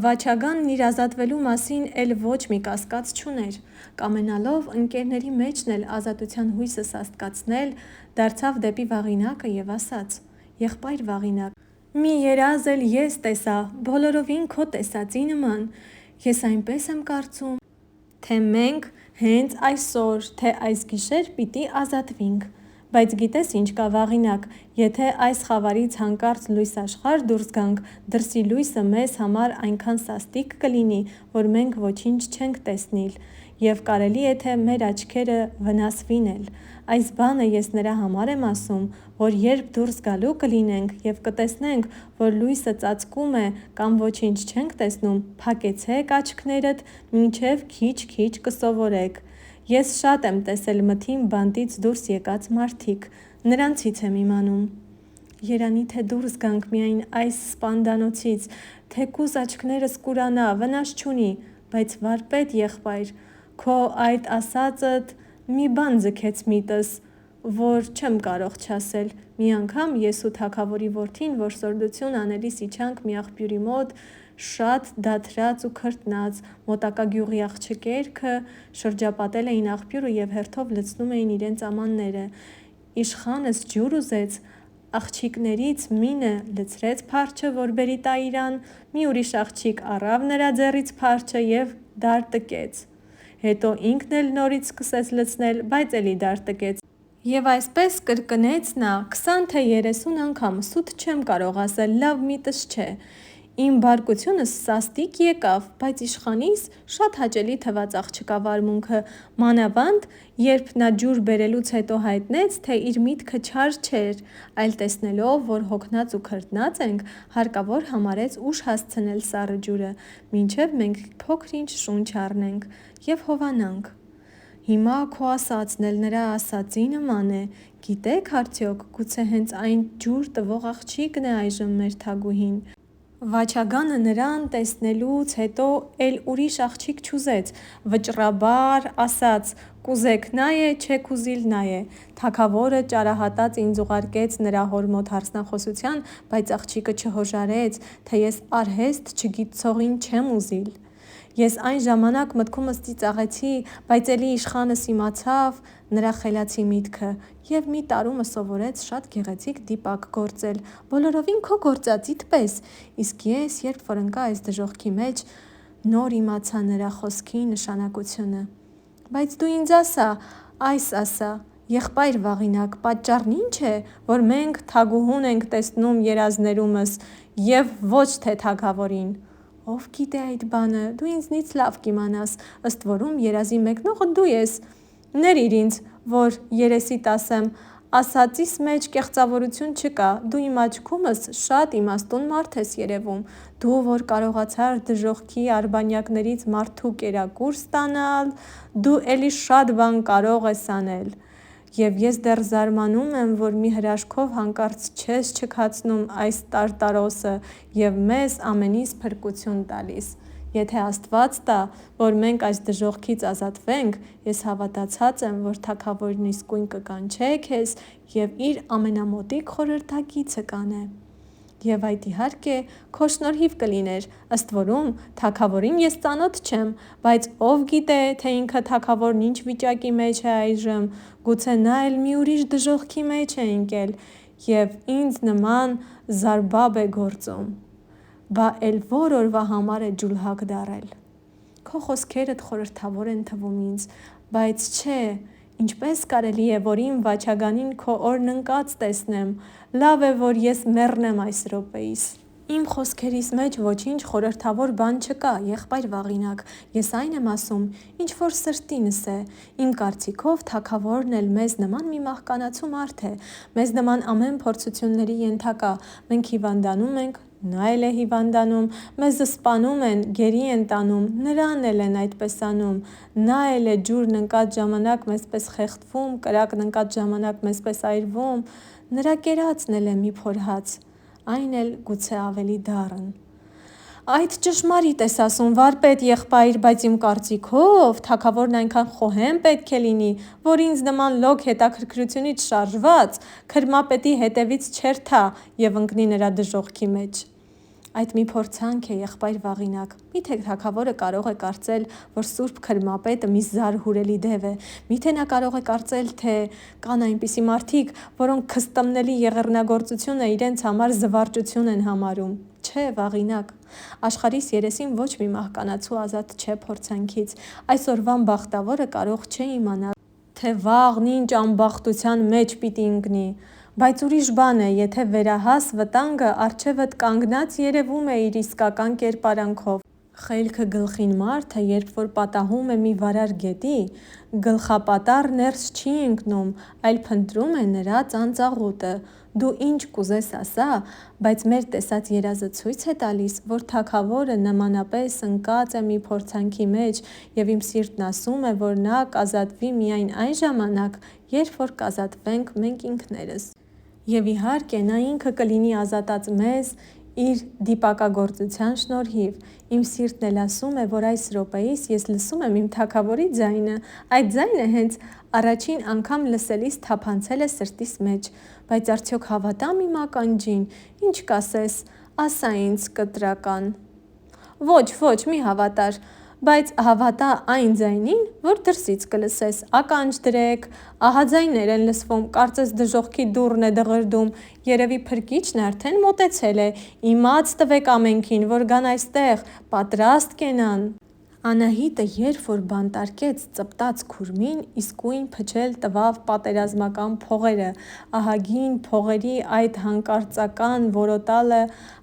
Վաչագանն իր ազատվելու մասին էլ ոչ մի կասկած չուներ։ Կամենալով ընկերների մեջն էլ ազատության հույսը սաստկացնել, դարձավ դեպի Վաղինակը և ասաց. «Եղբայր Վաղինակ, մի երազ էլ ես տեսա, բոլորովին քո տեսածի նման։ Ես այնպես եմ կարծում, թե մենք հենց այսօր, թե այս գիշեր պիտի ազատվենք։ Բայց գիտես ինչ կա, Վաղինակ, եթե այս խավարից հանկարծ լույս աշխարհ դուրս գանք, դրսի լույսը մեզ համար այնքան սաստիկ կլինի, որ մենք ոչինչ չենք տեսնիլ, և կարելի է թե մեր աչքերը վնասվին էլ։ Այս բանը ես նրա համար եմ ասում, որ երբ դուրս գալու կլինենք և կտեսնենք, որ լույսը ծածկում է կամ ոչինչ չենք տեսնում, փակեցեք աչքներդ, մինչև քիչ-քիչ կսովորեք։ Ես շատ եմ տեսել մթին բանտից դուրս եկած մարդիկ, նրանցից եմ իմանում։ Երանի թե դուրս գանք միայն այս սպանդանոցից, թեկուզ աչքներս կուրանա, վնաս չունի, բայց վարպետ եղբայր, քո այդ ասածդ մի բան ձգեց միտս, որ չեմ կարող չասել։ Մի անգամ ես ու թագավորի որդին որսորդություն անելիս իջանք մի աղբյուրի մոտ, շատ դադրած ու քրտնած, մոտակա գյուղի աղջիկերքը շրջապատել էին աղբյուրը և հերթով լցնում էին իրենց ամանները։ Իշխանս ջուր ուզեց, աղջիկներից մինը լցրեց փարչը, որ բերի տա իրան, մի ուրիշ աղջիկ առավ նրա ձեռից փարչը և դար ጥቀեց։ Հետո ինքն էլ նորից սկսեց լցնել, բայց էլի դար ጥቀեց։ Եվ այսպես կրկնեց նա 20 թե 30 անգամ, սուտ չեմ կարող ասել, լավ միտս չէ։ Իմ բարկությունս սաստիկ եկավ, բայց իշխանիս շատ հաճելի թվաց աղջկա վարմունքը, մանավանդ, երբ նա ջուր բերելուց հետո հայտնեց, թե իր միտքը չար չէր, այլ տեսնելով, որ հոգնած ու քրտնած ենք, հարկավոր համարեց ուշ հասցնել սառը ջուրը, մինչև մենք փոքր-ինչ շունչ առնենք և հովանանք։ Հիմա քո ասածն էլ նրա ասածի նման է, գիտեք արդյոք, գուցե հենց այն ջուր տվող աղջիկն է այժմ մեր թագուհին։ Վաչագանը նրան տեսնելուց հետո էլ ուրիշ աղջիկ չուզեց, վճռաբար ասաց. «Կուզեք նա է, չեք ուզիլ նա է»։ Թագավորը ճարահատած ինձ ուղարկեց նրա հոր մոտ հարցնախոսության, բայց աղջիկը չհոժարեց, թե ես արհեստ չգիտցողին չեմ ուզիլ։ Ես այն ժամանակ մտքումս ծիծաղեցի, բայց էլի իշխանս իմացավ նրա խելացի միտքը և մի տարումը սովորեց շատ գեղեցիկ դիպակ գործել, բոլորովին քո գործածիդ պես։ Իսկ ես, երբ որ ընկա այս դժոխքի մեջ, նոր իմացա նրա խոսքի նշանակությունը։ Բայց դու ինձ ասա, եղբայր Վաղինակ, պատճառն ի՞նչ է, որ մենք թագուհուն ենք տեսնում երազներումս և ոչ թե թագավորին։ Ով գիտե այդ բանը, դու ինձնից լավ կիմանաս, ըստ որում երազի մեկնողը դու ես։ Ներիր ինձ, որ երեսիդ ասեմ, ասածիս մեջ կեղծավորություն չկա, դու իմ աչքումս շատ իմաստուն մարդ ես երևում, դու որ կարողացար դժոխքի արբանյակներից մարդու կերակուր ստանալ, դու էլի շատ բան կարող ես անել։ Եվ ես դեռ զարմանում եմ, որ մի հրաշքով հանկարծ չես չքացնում այս տարտարոսը և մեզ ամենից փրկություն տալիս։ Եթե Աստված տա, որ մենք այս դժոխքից ազատվենք, ես հավատացած եմ, որ թագավորն իսկույն կկանչե քեզ և իր ամենամոտիկ խորհրդակիցը կանե։ Եվ այդ իհարկե քո շնորհիվ կլիներ, ըստ որում թագավորին ես ծանոթ չեմ, բայց ով գիտե, թե ինքը թագավորն ինչ վիճակի մեջ է այժմ, գուցե նա էլ մի ուրիշ դժոխքի մեջ է ընկել և ինձ նման զարբաբ է գործում։ Բա էլ որ օրվա համար է ջուլհակ դառել։ Քո խոսքերդ խորհրդավոր են թվում ինձ, բայց չէ, ինչպես կարելի է, որ իմ Վաչագանին քո օրն ընկած տեսնեմ, լավ է, որ ես մեռնեմ այս րոպեիս։ Իմ խոսքերիս մեջ ոչինչ խորհրդավոր բան չկա, եղբայր Վաղինակ, ես այն եմ ասում, ինչ որ սրտինս է։ Իմ կարծիքով թագավորն էլ մեզ նման մի մահկանացու մարդ է, մեզ նման ամեն փորձությունների ենթակա, մենք հիվանդանում ենք, նա էլ է հիվանդանում, մեզ սպանում են, գերի են տանում, նրան էլ են այդպես անում, նա էլ է ջուրն ընկած ժամանակ մեզպես խեղդվում, կրակն ընկած ժամանակ մեզպես այրվում, նրա կերածն էլ է մի փոր հաց, այն էլ գուցե ավելի դառն։ Այդ ճշմարիտ ես ասում, վարպետ եղբայր, բայց իմ կարծիքով թագավորն այնքան խոհեմ պետք է լինի, որ ինձ նման լոկ հետաքրքրությունից շարժված քրմապետի հետևից չերթա և ընկնի նրա դժոխքի մեջ: Այդ մի փորձանք է, եղբայր Վաղինակ: Միթե թագավորը կարող է կարծել, որ սուրբ քրմապետը մի զարհուրելի դև է: Միթե նա կարող է կարծել, թե կան այնպիսի մարդիկ, որոնք քստմնելի եղեռնագործությունը իրենց համար զվարճություն են համարում: Չէ, Վաղինակ, աշխարհիս երեսին ոչ մի մահկանացու ազատ չէ փորձանքից: Այսօրվան բախտավորը կարող չէ իմանալ, թե վաղն ինչ անբախտության մեջ պիտի ընկնի: Բայց ուրիշ բան է, եթե վերահաս վտանգը առջևդ կանգնած երևում է իր իսկական կերպարանքով: Խելքը գլխին մարդը երբ որ պատահում է մի վարար գետի, գլխապատառ ներս չի ընկնում, այլ փնտրում է նրա ծանծաղուտը: Դու ինչ կուզես ասա, բայց մեր տեսած երազը ցույց է տալիս, որ թագավորը նմանապես ընկած է մի փորձանքի մեջ և իմ սիրտն ասում է, որ նա կազատվի միայն այն ժամանակ, երբ որ կազատվենք մենք ինքներս: Եվ իհարկե նա ինքը կլինի ազատած մեզ իր դիպակագործության շնորհիվ: Իմ սիրտն էլ ասում է, որ այս րոպեիս ես լսում եմ իմ թագավորի ձայնը: Այդ ձայնը հենց առաջին անգամ լսելիս թափանցել է սրտիս մեջ: Բայց արդյոք հավատա՞մ իմ ականջին: Ինչ կասես, ասա ինձ կտրական: Ոչ, մի հավատար, բայց հավատա այն ձայնին, որ դրսից կլսես: Ականջ դրեք, ահա ձայներ են լսվում, կարծես դժոխքի դուռն է դղրդում: Երևի փրկիչն արդեն մոտեցել է: Իմաց տվեք ամենքին, որ գան այստեղ, պատրաստ կենան: Անահիտը երբ որ բանտարկեց ծպտած քուրմին, իսկույն փչել տվավ պատերազմական փողերը: Ահագին փողերի այդ հանկարծական որոտալը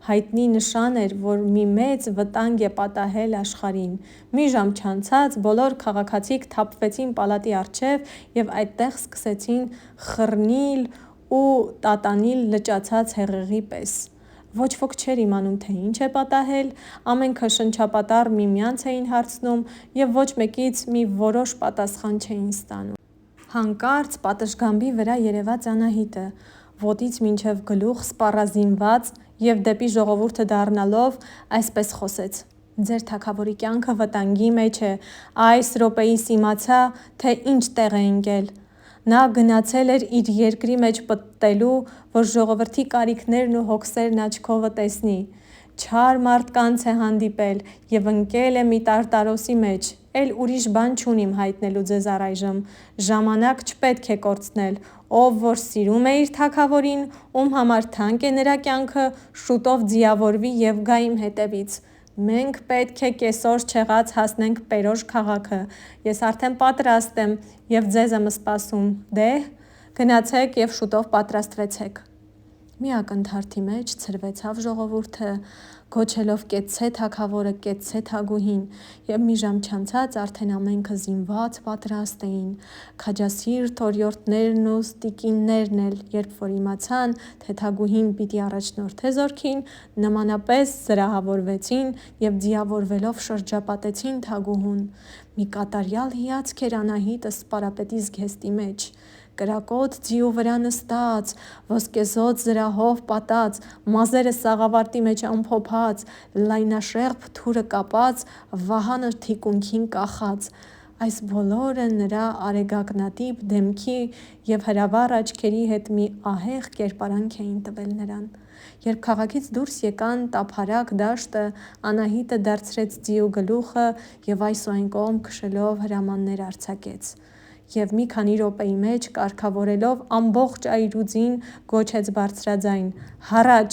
հայտնի նշան էր, որ մի մեծ վտանգ է պատահել աշխարհին: Մի ժամ չանցած բոլոր քաղաքացիք թափվեցին պալատի առջև և այդտեղ սկսեցին խռնիլ ու տատանիլ լճացած հեղեղի պես: Ոչ ոք չէր իմանում, թե ինչ է պատահել: Ամենքը շնչապատառ միմյանց էին հարցնում և ոչ մեկից մի որոշ պատասխան չէին ստանում: Հանկարծ պատշգամբի վրա երևաց Անահիտը: Ոտից մինչև գլուխ սպառազինված և դեպի ժողովուրդը դառնալով այսպես խոսեց: Ձեր թագավորի կյանքը վտանգի մեջ է: Այս րոպեիս իմացա, թե ինչ տեղ է ընկել: Նա գնացել էր իր երկրի մեջ պտտելու, որ ժողովրդի կարիքներն ու հոգսերն աչքովը տեսնի: Չար մարդկանց է հանդիպել և ընկել է մի տարտարոսի մեջ: Էլ ուրիշ բան չունիմ հայտնելու ձեզ առայժմ: Ժամանակ չպետք է կորցնել: Ով որ սիրում է իր թագավորին, ում համար թանկ է նրա կյանքը, շուտով ձիավորվի և գա իմ հետևից: Մենք պետք է կեսօր չեղած հասնենք Պերոշ քաղաքը: Ես արդեն պատրաստ եմ և ձեզ եմ սպասում: Դե՛հ, գնացեք և շուտով պատրաստվեցեք: Մի ակնթարթի մեջ ցրվեցավ ժողովուրդը, գոչելով կեցցե թագավորը, կեցցե թագուհին: Եվ մի ժամ չանցած արդեն ամենքը զինված պատրաստ էին: Քաջասիրտ օրիորդներն ու տիկիններն էլ երբ որ իմացան, թե թագուհին պիտի առաջնորդե զորքին, նմանապես զրահավորվեցին և ձիավորվելով շրջապատեցին թագուհուն: Մի կատարյալ հիացք էր Անահիտը սպարապետի զգեստի մեջ: Կրակոտ ձիու վրա նստած, ոսկեզօծ զրահով պատած, մազերը սաղավարտի մեջ ամփոփած, լայնաշեղբ թուրը կապած, վահանը թիկունքին կախած: Այս բոլորը նրա արեգակնատիպ դեմքի և հրավառ աչքերի հետ մի ահեղ կերպարանք էին տվել նրան: Երբ քաղաքից դուրս եկան տափարակ դաշտը, Անահիտը դարձրեց ձիու գլուխը և այս ու այն կողմ քշելով հրամաններ արձակեց: Եվ մի քանի րոպեի մեջ կարգավորելով ամբողջ այրուձին, գոչեց բարձրաձայն. «Հառաչ»: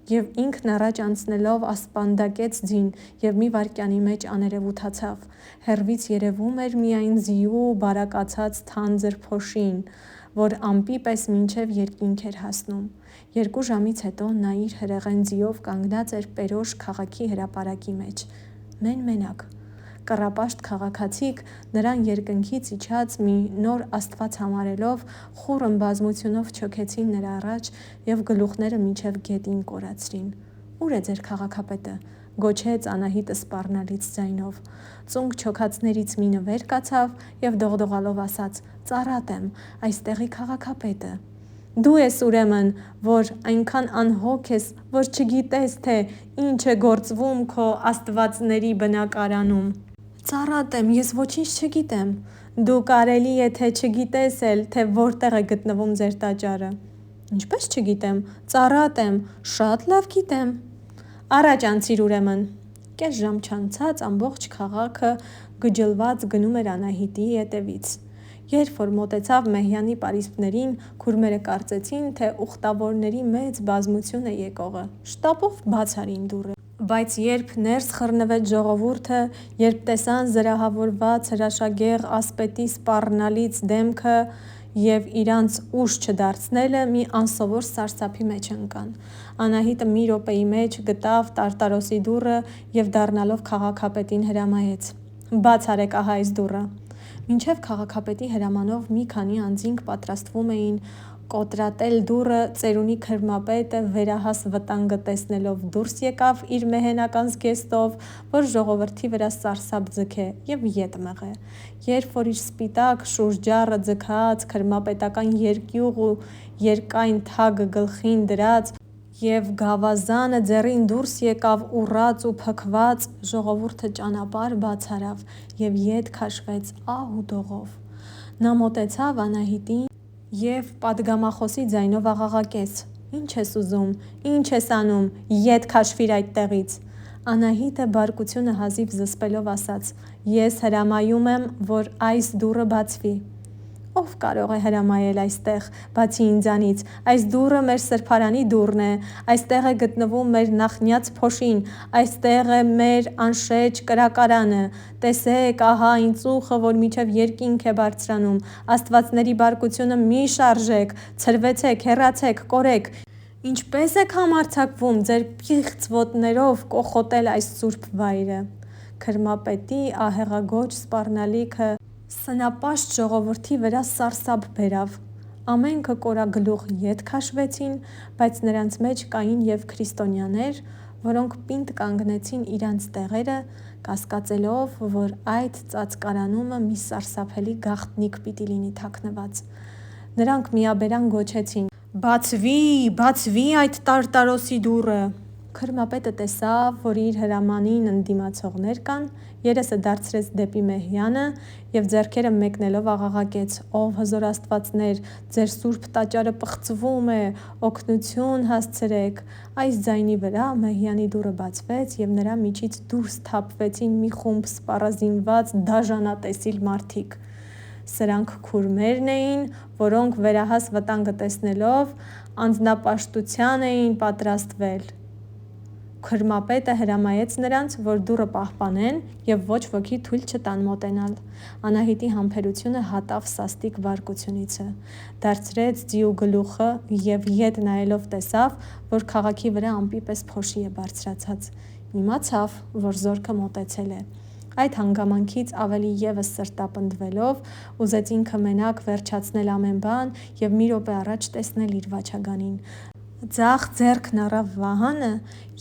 Եվ ինքն առաջ անցնելով ասպանդակեց ձին և մի վայրկյանի մեջ աներևութացավ: Հեռվից երևում էր միայն ձիու բարակացած թանձր փոշին, որ ամպի պես մինչև երկինք էր հասնում: 2 ժամից հետո նա իր հրեղեն ձիով կանգնած էր Պերոշ քաղաքի հրապարակի մեջ: Մեն-մենակ: Կռապաշտ քաղաքացիք նրան երկնքից իջած մի նոր աստված համարելով, խուռն բազմությունով չոքեցին նրա առաջ և գլուխները մինչև գետին կորացրին: Ո՞ւր է ձեր քաղաքապետը: Գոչեց Անահիտը սպառնալից ձայնով: Ծունկ չոքածներից մինը վեր կացավ և դողդողալով ասաց. «Ծառատ եմ, այստեղի քաղաքապետը»: Դու ես ուրեմն, որ այնքան անհոգ ես, որ չգիտես, թե ինչ է գործվում քո աստվածների բնակարանում։ Ծառատ եմ, ես ոչինչ չգիտեմ։ Դու կարելի է թե չգիտես էլ, թե որտեղ է գտնվում ձեր տաճարը։ Ինչպես չգիտեմ, ծառատ եմ, շատ լավ գիտեմ։ Առաջ անցիր ուրեմն։ Կես ժամ չանցած ամբողջ քաղաքը գջլված գնում էր Անահիտի հետևից։ Երբ որ մոտեցավ Մեհյանի պարիսպներին, քուրմերը կարծեցին, թե ուխտավորների մեծ բազմություն է եկողը, շտապով բաց արին դուռը։ Բայց երբ ներս խռնվեց ժողովուրդը, երբ տեսան զրահավորված հրաշագեղ ասպետի սպառնալից դեմքը և իրանց ուշ չդարձնելը, մի անսովոր սարսափի մեջ ընկան։ Անահիտը մի րոպեի մեջ գտավ Տարտարոսի դուռը և դառնալով քաղաքապետին հրամայեց. «Բաց արեք ահա այս դուռը»։ Մինչև քաղաքապետի հրամանով մի քանի անձինք պատրաստվում էին կոտրատել դուռը, ծերունի քրմապետը վերահաս վտանգը տեսնելով դուրս եկավ իր մեհենական զգեստով, որ ժողովրդի վրա սարսափ ձգե և ետ մղե։ Երբ որ իր սպիտակ շուրջառը ձգած, քրմապետական երկյուղ ու երկայն թագը գլխին դրած և գավազանը ձեռին դուրս եկավ ուռած ու փքված, ժողովուրդը ճանապարհ բաց արավ և ետ քաշվեց ահ ու դողով։ Նա մոտեցավ Անահիտին և պատգամախոսի ձայնով աղաղակեց. «Ինչ ես ուզում, ինչ ես անում, ետ քաշվիր այդտեղից»։ Անահիտը բարկությունը հազիվ զսպելով ասաց. «Ես հրամայում եմ, որ այս դուռը բացվի»։ Ո՞վ կարող է հրամայել այստեղ, բացի ինձանից, այս դուռը մեր սրբարանի դուռն է, այստեղ է գտնվում մեր նախնյաց փոշին, այստեղ է մեր անշեջ կրակարանը, տեսեք ահա այն ծուխը, որ մինչև երկինք է բարձրանում, աստվածների բարկությունը մի շարժեք, ցրվեցեք, հեռացեք, կորեք, ինչպե՞ս եք համարձակվում ձեր պիղծ ոտներով կոխոտել այս սուրբ վայրը։ Քրմապետի ահեղագոչ սպառնալիքը սնապաշտ ժողովրդի վրա սարսափ բերավ։ Ամենքը կորագլուխ ետ քաշվեցին, բայց նրանց մեջ կային և քրիստոնյաներ, որոնք պինդ կանգնեցին իրանց տեղերը, կասկածելով, որ այդ ծածկարանումը մի սարսափելի գաղտնիք պիտի լինի թաքնված։ Նրանք միաբերան գոչեցին. «Բացվի, բացվի այդ Տարտարոսի դուռը»։ Քրմապետը տեսավ, որ իր հրամանին ընդդիմացողներ կան, երեսը դարձրեց դեպի Մեհյանը և ձեռքերը մեկնելով աղաղակեց. «Ով հզոր աստվածներ, ձեր սուրբ տաճարը պղծվում է, օգնություն հասցրեք»։ Այս ձայնի վրա Մեհյանի դուռը բացվեց և նրա միջից դուրս թափվեցին մի խումբ սպառազինված դաժանատեսիլ մարդիկ։ Սրանք քուրմերն էին, որոնք վերահաս վտանգը տեսնելով, անձնապաշտության էին պատրաստվել։ Քրմապետը հրամայեց նրանց, որ դուռը պահպանեն և ոչ ոքի թույլ չտան մոտենալ։ Անահիտի համբերությունը հատավ սաստիկ բարկությունիցը։ Դարձրեց ձիու գլուխը և ետ նայելով տեսավ, որ քաղաքի վրա ամպի պես փոշի է բարձրացած։ Իմացավ, որ զորքը մոտեցել է։ Այդ հանգամանքից ավելի ևս սրտապնդվելով, ուզեց ինքը մենակ վերջացնել ամեն բան և մի րոպե առաջ տեսնել իր վաչագանին։ Ձախ ձեռքն առավ վահանը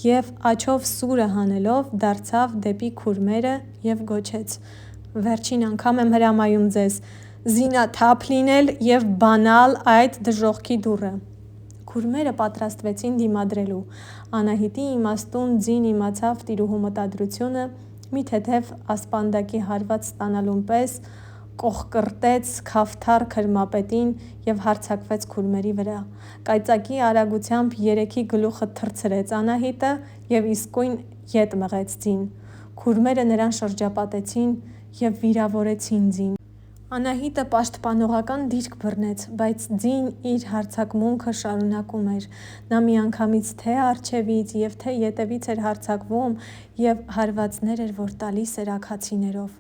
և աջով սուրը հանելով դարձավ դեպի քուրմերը և գոչեց. «Վերջին անգամ եմ հրամայում ձեզ զինաթափ լինել և բանալ այդ դժոխքի դուռը»։ Քուրմերը պատրաստվեցին դիմադրելու։ Անահիտի իմաստուն ձին իմացավ տիրուհու մտադրությունը, մի թեթև ասպանդակի հարված ստանալուն պես կոխկրտեց քավթառ քրմապետին և հարձակվեց քուրմերի վրա։ Կայծակի արագությամբ երեքի գլուխը թռցրեց Անահիտը և իսկույն ետ մղեց ձին։ Քուրմերը նրան շրջապատեցին և վիրավորեցին ձին։ Անահիտը պաշտպանողական դիրք բռնեց, բայց ձին իր հարձակմունքը շարունակում էր։ Նա միանգամից թե առջևից և թե ետևից էր հարձակվում և հարվածներ էր, որ տալիս էր աքացիներով։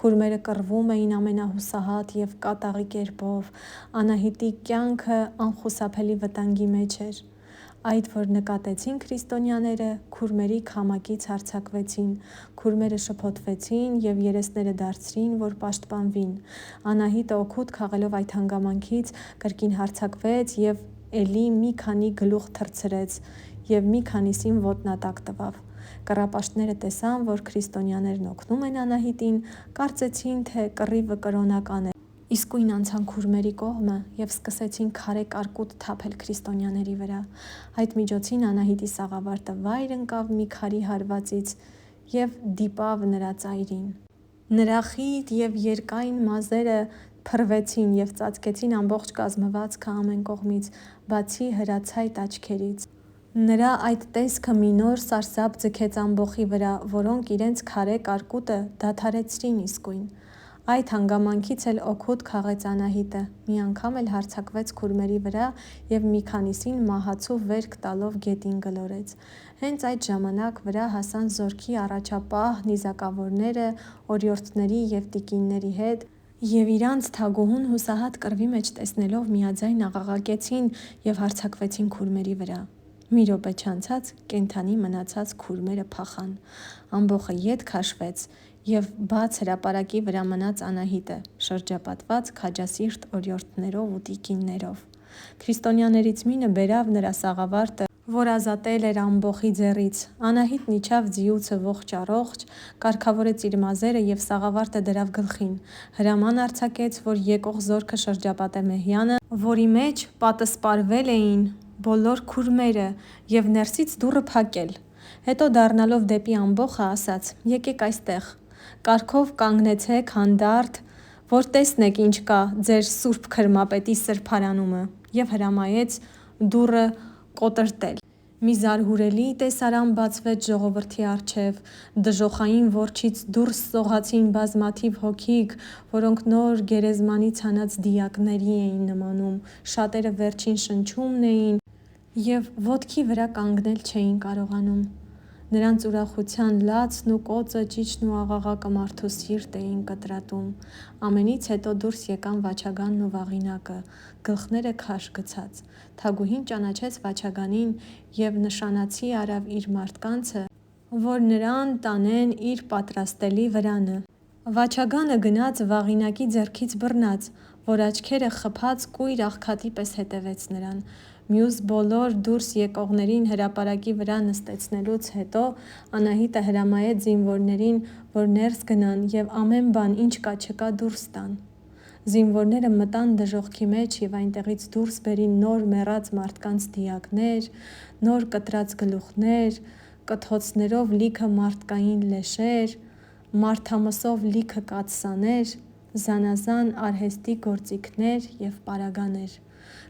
Քուրմերը կռվում էին ամենահուսահատ և կատաղի կերպով։ Անահիտի կյանքը անխուսափելի վտանգի մեջ էր։ Այդ որ նկատեցին քրիստոնյաները, քուրմերի քամակից հարձակվեցին։ Քուրմերը շփոթվեցին և երեսները դարձրին, որ պաշտպանվին։ Անահիտը օգուտ քաղելով այդ հանգամանքից, կրկին հարձակվեց և էլի մի քանի գլուխ թռցրեց և մի քանիսին ոտնատակ տվավ։ Կռապաշտները տեսան, որ քրիստոնյաներն օգնում են Անահիտին, կարծեցին, թե կռիվը կրոնական է, իսկույն անցան քուրմերի կողմը և սկսեցին քարե կարկուտ թափել քրիստոնյաների վրա։ Այդ միջոցին Անահիտի սաղավարտը վայր ընկավ մի քարի հարվածից և դիպավ նրա ծայրին։ Նրա խիտ և երկայն մազերը փռվեցին և ծածկեցին ամբողջ կազմվածքը ամեն կողմից, բացի հրացայտ աչքերից։ Նրա այդ տեսքը մի նոր սարսափ ձգեց ամբոխի վրա, որոնք իրենց քարե կարկուտը դադարեցրին իսկույն։ Այդ հանգամանքից էլ օգուտ քաղեց Անահիտը, մի անգամ էլ հարձակվեց քուրմերի վրա և մի քանիսին մահացու վերք տալով գետին գլորեց։ Հենց այդ ժամանակ վրա հասան զորքի առաջապահ նիզակավորները օրիորդների և տիկինների հետ և իրանց թագուհուն հուսահատ կռվի մեջ տեսնելով միաձայն աղաղակեցին և հարձակվեցին քուրմերի վրա։ Մի րոպե չանցած կենդանի մնացած քուրմերը փախան։ Ամբոխը ետ քաշվեց և բաց հրապարակի վրա մնաց Անահիտը՝ շրջապատված քաջասիրտ օրիորդներով ու տիկիններով։ Քրիստոնյաներից մինը բերավ նրա սաղավարտը, որ ազատել էր ամբոխի ձեռից։ Անահիտն իջավ ձիուցը ողջ-առողջ, կարգավորեց իր մազերը և սաղավարտը դրավ գլխին։ Հրաման արձակեց, որ եկող զորքը շրջապատե մեհյանը, որի մեջ պատսպարվել էին բոլոր քուրմերը, և ներսից դուռը փակել։ Հետո դառնալով դեպի ամբոխը ասաց. «Եկեք այստեղ, կարգով կանգնեցեք հանդարտ, որ տեսնեք ինչ կա ձեր սուրբ քրմապետի սրբարանումը», և հրամայեց դուռը կոտրտել։ Մի զարհուրելի տեսարան բացվեց ժողովրդի առջև։ Դժոխային որջից դուրս սողացին բազմաթիվ հոգիք, որոնք նոր գերեզմանից հանած դիակների էին նմանում։ Շատերը վերջին շնչումն էին և ոտքի վրա կանգնել չէին կարողանում։ Նրանց ուրախության լացն ու կոծը, ճիչն ու աղաղակը մարդու սիրտ էին կտրատում։ Ամենից հետո դուրս եկան Վաչագանն ու Վաղինակը՝ գլխները քաշ գցած։ Թագուհին ճանաչեց Վաչագանին և նշանացի արավ իր մարդկանցը, որ նրան տանեն իր պատրաստելի վրանը։ Վաչագանը գնաց Վաղինակի ձեռքից բռնած, որ աչքերը խփած կույր աղքատի պես հետևեց նրան։ Մյուս բոլոր դուրս եկողներին հրապարակի վրա նստեցնելուց հետո Անահիտը հրամայեց զինվորներին, որ ներս գնան և ամեն բան, ինչ կա չկա, դուրս տան։ Զինվորները մտան դժոխքի մեջ և այնտեղից դուրս բերին նոր մեռած մարդկանց դիակներ, նոր կտրած գլուխներ, կթոցներով լիքը մարդկային լեշեր, մարդամսով լիքը կաթսաներ, զանազան արհեստի գործիքներ և պարագաներ։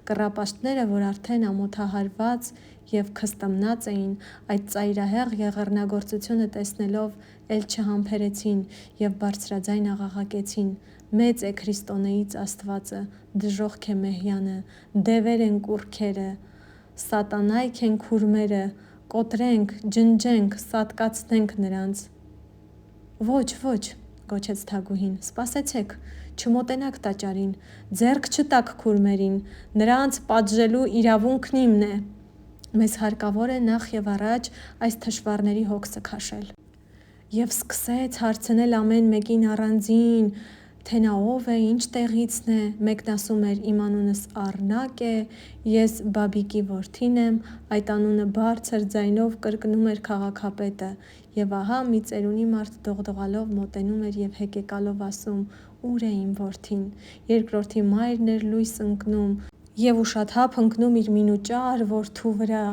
Կռապաշտները, որ արդեն ամոթահարված և քստմնած էին, այդ ծայրահեղ եղեռնագործությունը տեսնելով էլ չհամբերեցին և բարձրաձայն աղաղակեցին. «Մեծ է Քրիստոնեից Աստվածը, դժոխք է մեհյանը, դևեր են կուռքերը, սատանայք են քուրմերը, կոտրենք, ջնջենք, սատկացնենք նրանց»։ «Ոչ, ոչ», գոչեց թագուհին, «սպասեցեք, չմոտենաք տաճարին, ձեռք չտաք քուրմերին, նրանց պատժելու իրավունքն իմն է։ Մեզ հարկավոր է նախ և առաջ այս թշվառների հոգսը քաշել»։ Եվ սկսեց հարցնել ամեն մեկին առանձին, թե նա ով է, ինչ տեղիցն է։ Մեկն ասում էր. «Իմ անունս Առնակ է, ես Բաբիկի որդին եմ»։ Այդ անունը բարձր ձայնով կրկնում էր քաղաքապետը։ Եվ ահա մի ծերունի մարդ դողդողալով մոտենում էր և հեկեկալով ասում. «Ո՞ւր է իմ որդին»։ Երկրորդի մայրն էր լույս ընկնում և ուշաթափ ընկնում իր մինուճար որդու վրա։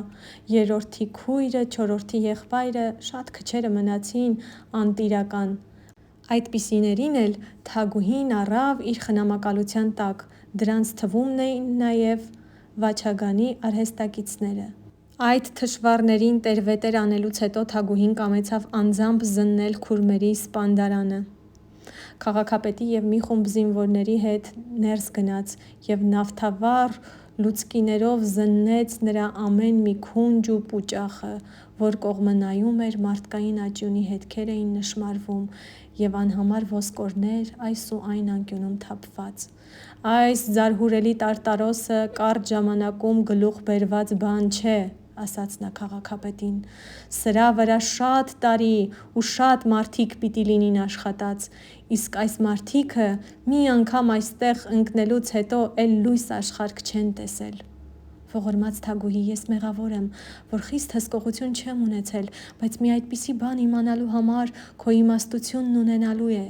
Երրորդի քույրը, չորրորդի եղբայրը, շատ քչերը մնացին անտիրական։ Այդպիսիներին էլ թագուհին առավ իր խնամակալության տակ, դրանց թվում էին նաև Վաչագանի արհեստակիցները։ Այդ թշվառներին տերվետեր անելուց հետո թագուհին կամեցավ անձամբ զննել քուրմերի սպանդարանը։ Քաղաքապետի և մի խումբ զինվորների հետ ներս գնաց և նավթավառ լուցկիներով զննեց նրա ամեն մի քունջ ու պուճախը։ Որ կողմը նայում էր, մարդկային աճյունի հետքեր էին նշմարվում և անհամար ոսկորներ այս ու այն անկյունում թափված։ «Այս զարհուրելի տարտարոսը կարճ ժամանակում գլուխ բերված բան չէ», ասաց նա քաղաքապետին։ «Սրա վրա շատ տարի ու շատ մարդիկ պիտի լինին աշխատած, իսկ այս մարդիկը մի անգամ այստեղ ընկնելուց հետո էլ լույս աշխարհք չեն տեսել»։ Ողորմած Թագուհի, ես մեղավոր եմ, որ խիստ հսկողություն չեմ ունեցել, բայց մի այդպիսի բան իմանալու համար քո իմաստությունն ունենալու է։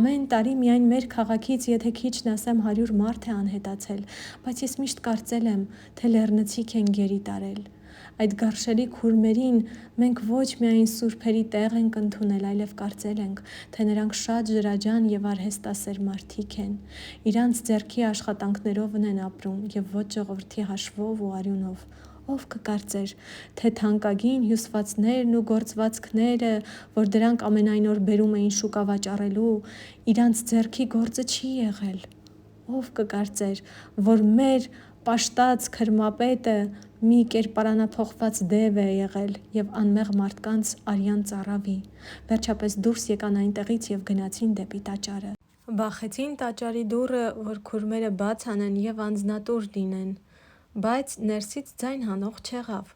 Ամեն տարի միայն մեր քաղաքից, եթե քիչն ասեմ 100 մարդ է անհետացել, բայց ես միշտ կարծել եմ, թե լեռնցիք են գերի տարել։ Այդ գարշելի քուրմերին մենք ոչ միայն սուրբերի տեղ ենք ընդունել, այլև կարծել ենք, թե նրանք շատ ջրաջան և արհեստասեր մարդիկ են։ Իրանց ձեռքի աշխատանքներով են ապրում և ոչ ժողովրդի հաշվով ու արյունով։ Ով կկարծեր, թե թանկագին հյուսվածքներն ու գործվածքները, որ դրանք ամենայն օր բերում էին շուկա վաճառելու, իրանց ձեռքի գործը չի եղել։ Ով կկարծեր, որ մեր պաշտած քրմապետը մի կերպարանափոխված դև է եղել և անմեղ մարդկանց արյան ծառավի։ Վերջապես դուրս եկան այնտեղից և գնացին դեպի տաճարը։ Բախեցին տաճարի դուռը, որ քուրմերը բաց անեն և անձնատուր լինեն, բայց ներսից ձայն հանող չեղավ։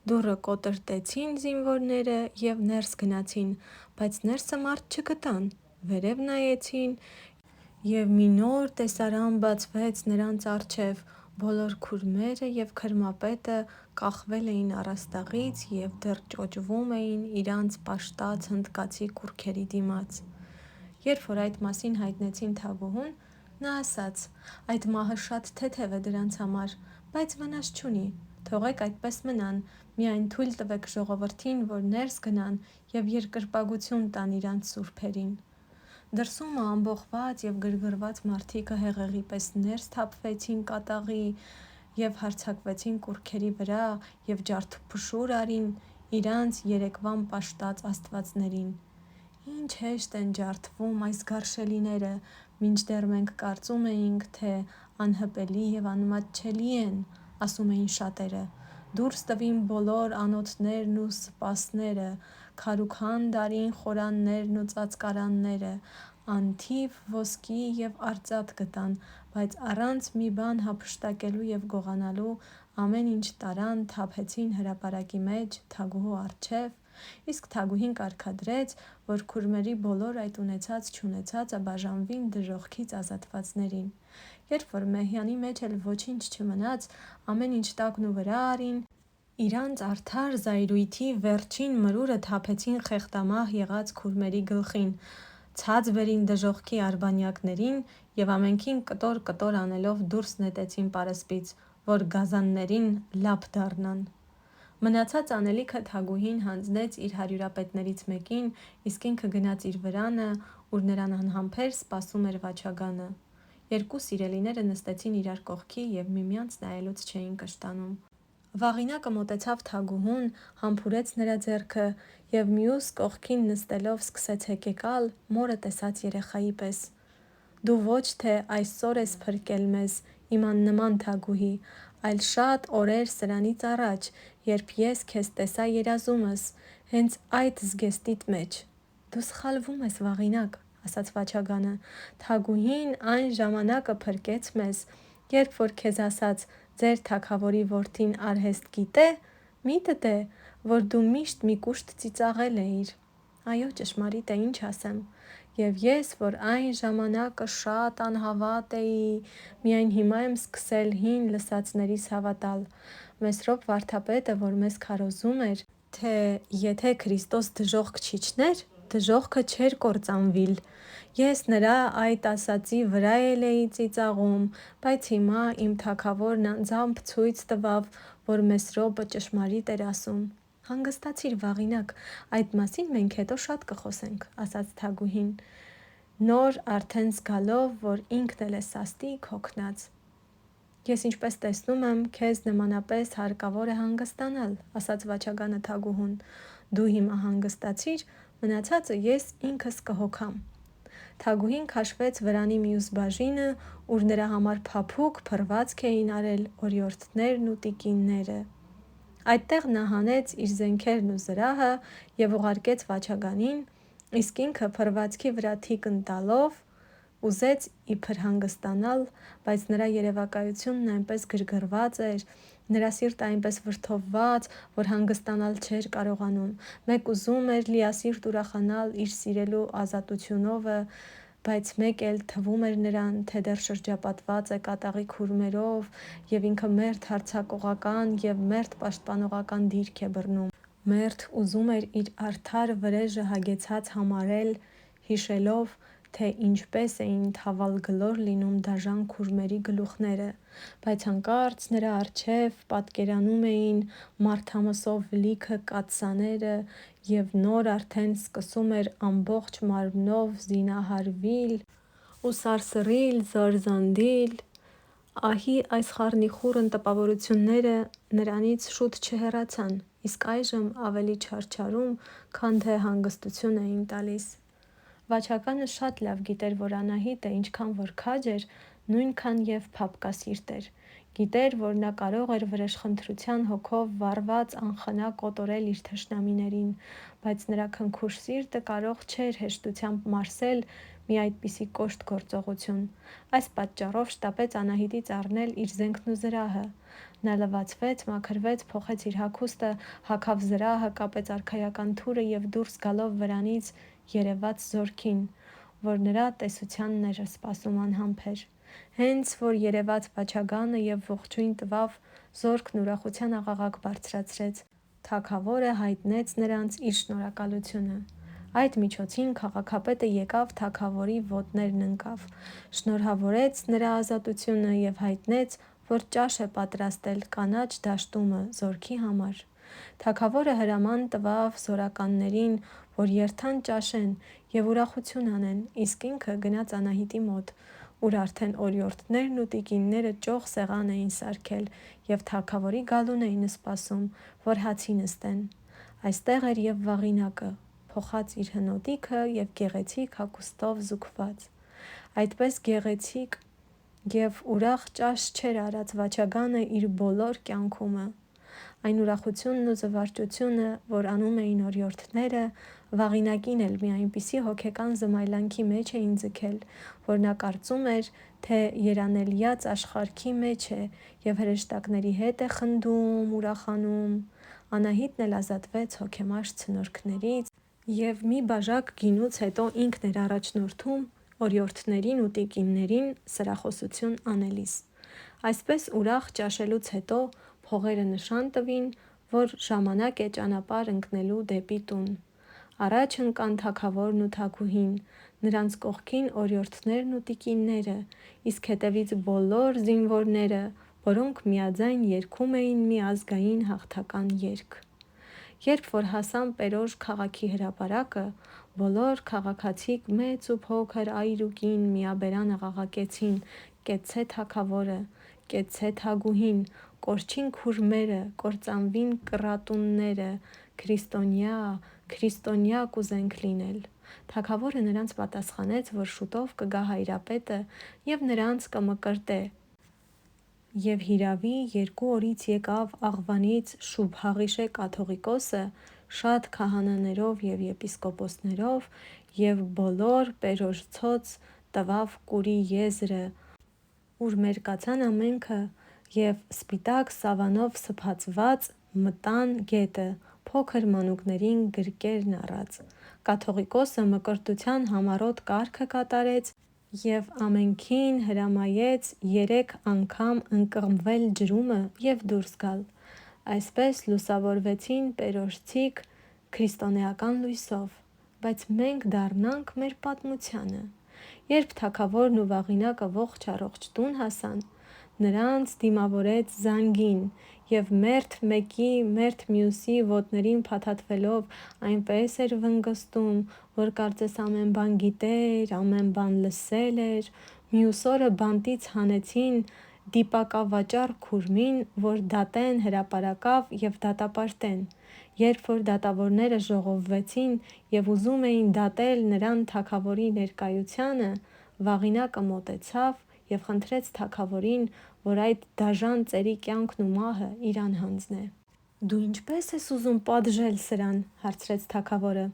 Դուռը կոտրտեցին զինվորները և ներս գնացին, բայց ներսը մարդ չգտան։ Վերև նայեցին, և մի նոր տեսարան բացվեց նրանց առջև. բոլոր քուրմերը և քրմապետը կախվել էին առաստաղից և դեռ ճոճվում էին իրանց պաշտած հնդկացի կուռքերի դիմաց։ Երբ որ այդ մասին հայտնեցին Թագուհուն, նա ասաց. «Այդ մահը շատ թեթև է դրանց համար, բայց վնաս չունի, թողեք այդպես մնան, միայն թույլ տվեք ժողովրդին, որ ներս գնան և երկրպագություն տան իրանց սուրբերին»։ Դրսումը ամբոխված և գրգռված մարդիկը հեղեղի պես ներս թափվեցին կատաղի և հարձակվեցին կուռքերի վրա և ջարդփշուր արին իրանց երեկվան պաշտած աստվածներին։ Ինչ հեշտ են ջարդվում այս գարշելիները, մինչդեռ մենք կարծում էինք, թե անհպելի և անմատչելի են, ասում էին շատերը։ Դուրս տվին բոլոր անոթներն ու սպասները, քարուքան դարին խորաններն ու ծածկարանները, անթիվ ոսկի և արծաթ գտան, բայց առանց մի բան հափշտակելու և գողանալու ամեն ինչ տարան, թափեցին հրապարակի մեջ Թագուհու առջև, իսկ Թագուհին կարգադրեց, որ քուրմերի բոլոր այդ ունեցած-չունեցածը բաժանվին դժոխքից ազատվածներին։ Երբ որ մեհյանի մեջ էլ ոչինչ չմնաց, ամեն ինչ տակն ու վրա արին, իրանց արդար զայրույթի վերջին մրուրը թափեցին խեղդամահ եղած քուրմերի գլխին, ցած բերին դժոխքի արբանյակներին և ամենքին կտոր-կտոր անելով դուրս նետեցին պարսպից, որ գազաններին լափ դառնան։ Մնացած անելիքը Թագուհին հանձնեց իր հարյուրապետներից մեկին, իսկ ինքը գնաց իր վրանը, ուր նրան անհամբեր սպասում էր Վաչագանը։ Երկու սիրելիները նստեցին իրար կողքի և միմյանց նայելուց չէին կշտանում։ Վաղինակը մոտեցավ Թագուհուն, համբուրեց նրա ձեռքը և մյուս կողքին նստելով սկսեց հեկեկալ մորը տեսած երեխայի պես. «Դու ոչ թե այսօր ես փրկել մեզ, իմ աննման Թագուհի, այլ շատ օրեր սրանից առաջ, երբ ես քեզ տեսա երազումս, հենց այդ զգեստիդ մեջ»։ «Դու սխալվում ես, Վաղինակ», ասաց Վաչագանը, «Թագուհին այն ժամանակը փրկեց մեզ, երբ որ քեզ ասաց. «Ձեր թագավորի որդին արհեստ գիտե՞, միտդ է, որ դու միշտ մի կուշտ ծիծաղել էիր»։ Այո, ճշմարիտ է, ինչ ասեմ։ Եվ ես, որ այն ժամանակը շատ անհավատ էի, միայն հիմա եմ սկսել հին լսածներիս հավատալ։ Մեսրոպ վարդապետը, որ մեզ քարոզում էր, թե եթե Քրիստոս դժոխք չիջներ, դժոխքը չէր կործանվիլ, ես նրա այդ ասածի վրա էլ էի ծիծաղում, բայց հիմա իմ թագավորն անձամբ ցույց տվավ, որ Մեսրոպը ճշմարիտ էր ասում։ «Հանգստացիր, Վաղինակ, այդ մասին մենք հետո շատ կխոսենք», ասաց Թագուհին, նոր արդեն զգալով, որ ինքն էլ է սաստիկ հոգնած։ «Ես ինչպես տեսնում եմ, քեզ նմանապես հարկավոր է հանգստանալ», ասաց Վաչագանը Թագուհուն։ «Դու հիմա հանգստացիր, մնացածը ես ինքս կհոգամ»։ Թագուհին քաշվեց վրանի մյուս բաժինը, ուր նրա համար փափուկ փռվածք էին արել օրիորդներն ու տիկինները։ Այդտեղ նա հանեց իր զենքերն ու զրահը և ուղարկեց Վաչագանին, իսկ ինքը փռվածքի վրա թիկն տալով ուզեց իբր հանգստանալ, բայց նրա երևակայությունն այնպես գրգռված էր, նրա սիրտը այնպես վրդովված, որ հանգստանալ չէր կարողանում։ Մեկ ուզում էր լիասիրտ ուրախանալ իր սիրելու ազատությունովը, բայց մեկ էլ թվում էր նրան, թե դեռ շրջապատված է կատաղի քուրմերով և ինքը մերթ հարձակողական և մերթ պաշտպանողական դիրք է բռնում։ Մերթ ուզում էր իր արդար վրեժը հագեցած համարել, հիշելով, թե ինչպես էին թավալգլոր լինում դաժան քուրմերի գլուխները, բայց հանկարծ նրա առջև պատկերանում էին մարդամսով լիքը կաթսաները և նոր արդեն սկսում էր ամբողջ մարմնով զինահարվել ու սարսռիլ, զարզանդիլ։ Ահի այս խառնիխուռն տպավորությունները նրանից շուտ չհեռացան, իսկ այժմ ավելի չարչարում, քան թե հանգստություն էին տալիս։ Վաչականը շատ լավ գիտեր, որ Անահիտը ինչքան որ քաջ էր, նույնքան և փափկասիրտ էր։ Գիտեր, որ նա կարող էր վրեժխնդրության հոգով վառված անխնա կոտորել իր թշնամիներին, բայց նրա քնքուշ սիրտը կարող չէր հեշտությամբ մարսել մի այդպիսի կոշտ գործողություն։ Այս պատճառով շտապեց Անահիտից առնել իր զենքն ու զրահը։ Նա լվացվեց, մաքրվեց, փոխեց իր հագուստը, հագավ զրահը, կապեց արքայական թուրը և դուրս գալով վրանից երևաց զորքին, որ նրա տեսությանն էր սպասում անհամբեր։ Հենց որ երևաց Վաչագանը և ողջույն տվավ, զորքն ուրախության աղաղակ բարձրացրեց։ Թագավորը հայտնեց նրանց իր շնորհակալությունը։ Այդ միջոցին քաղաքապետը եկավ թագավորի ոտներն ընկավ, շնորհավորեց նրա ազատությունը և հայտնեց, որ ճաշ է պատրաստել կանաչ դաշտումը զորքի համար։ Թագավորը հրաման տվավ զորականներին, որ երթան ճաշեն և ուրախություն անեն, իսկ ինքը գնաց Անահիտի մոտ, ուր արդեն օրիորդներն ու տիկինները ճոխ սեղան էին սարքել և թագավորի գալուն էին սպասում, որ հացի նստեն։ Այստեղ էր և Վաղինակը, փոխած իր հնոտիքը և գեղեցիկ հագուստով զուգված։ Այդպես գեղեցիկ և ուրախ ճաշ չէր արած Վաչագանը իր բոլոր կյանքումը։ Այն ուրախությունն ու զվարճությունը, որ անում էին օրիորդները, Վաղինակին էլ մի այնպիսի հոգեկան զմայլանքի մեջ էին ձգել, որ նա կարծում էր, թե երանելյաց աշխարհքի մեջ է և հրեշտակների հետ է խնդում, ուրախանում։ Անահիտն էլ ազատվեց հոգեմաշ ցնորքներից և մի բաժակ գինուց հետո ինքն էր առաջնորդում օրիորդներին ու տիկիններին սրախոսություն անելիս։ Այսպես ուրախ ճաշելուց հետո փողերը նշան տվին, որ ժամանակ է ճանապարհ ընկնելու դեպի տուն։ Առաջ ընկան թագավորն ու թագուհին, նրանց կողքին օրիորդներն ու տիկինները, իսկ հետևից բոլոր զինվորները, որոնք միաձայն երգում էին մի ազգային հաղթական երգ։ Երբ որ հասան Պերոշ քաղաքի հրապարակը, բոլոր քաղաքացիք մեծ ու փոքր, այր ու կին միաբերան աղաղակեցին. «Կեցցե թագավորը, կեցցե թագուհին, կորչին քուրմերը, կործանվին կռատունները, քրիստոնյա, քրիստոնյա կուզենք լինել»։ Թագավորը նրանց պատասխանեց, որ շուտով կգա հայրապետը և նրանց կմկրտե։ Եվ հիրավի 2 օրից եկավ Աղվանից Շուբհաղիշե կաթողիկոսը շատ քահանաներով և եպիսկոպոսներով և բոլոր Պերոշցոց տվավ կուրի եզրը, ուր մերկացան ամենքը և սպիտակ սավանով սփացված մտան գետը, փոքր մանուկներին գրկերն առած։ Կաթողիկոսը մկրտության համառոտ կարգը կատարեց և ամենքին հրամայեց 3 անգամ ընկղմվել ջրումը և դուրս գալ։ Այսպես լուսավորվեցին պերոշցիք քրիստոնեական լույսով։ Բայց մենք դառնանք մեր պատմությանը։ Երբ թագավորն ու Վաղինակը ողջ-առողջ տուն հասան, նրանց դիմավորեց զանգին և մերթ մեկի, մերթ մյուսի ոտներին փաթաթվելով այնպես էր վնգստում, որ կարծես ամեն բան գիտեր, ամեն բան լսել էր։ Մյուս օրը բանտից հանեցին դիպակավաճառ քուրմին, որ դատեն հրապարակավ և դատապարտեն։ Երբ որ դատավորները ժողովվեցին և ուզում էին դատել նրան թագավորի ներկայությանը, Վաղինակը մոտեցավ և խնդրեց թագավորին, որ այդ դաժան ծերի կյանքն ու մահը իրան հանձնե։ «Դու ինչպե՞ս ես ուզում պատժել սրան», հարցրեց թագավորը։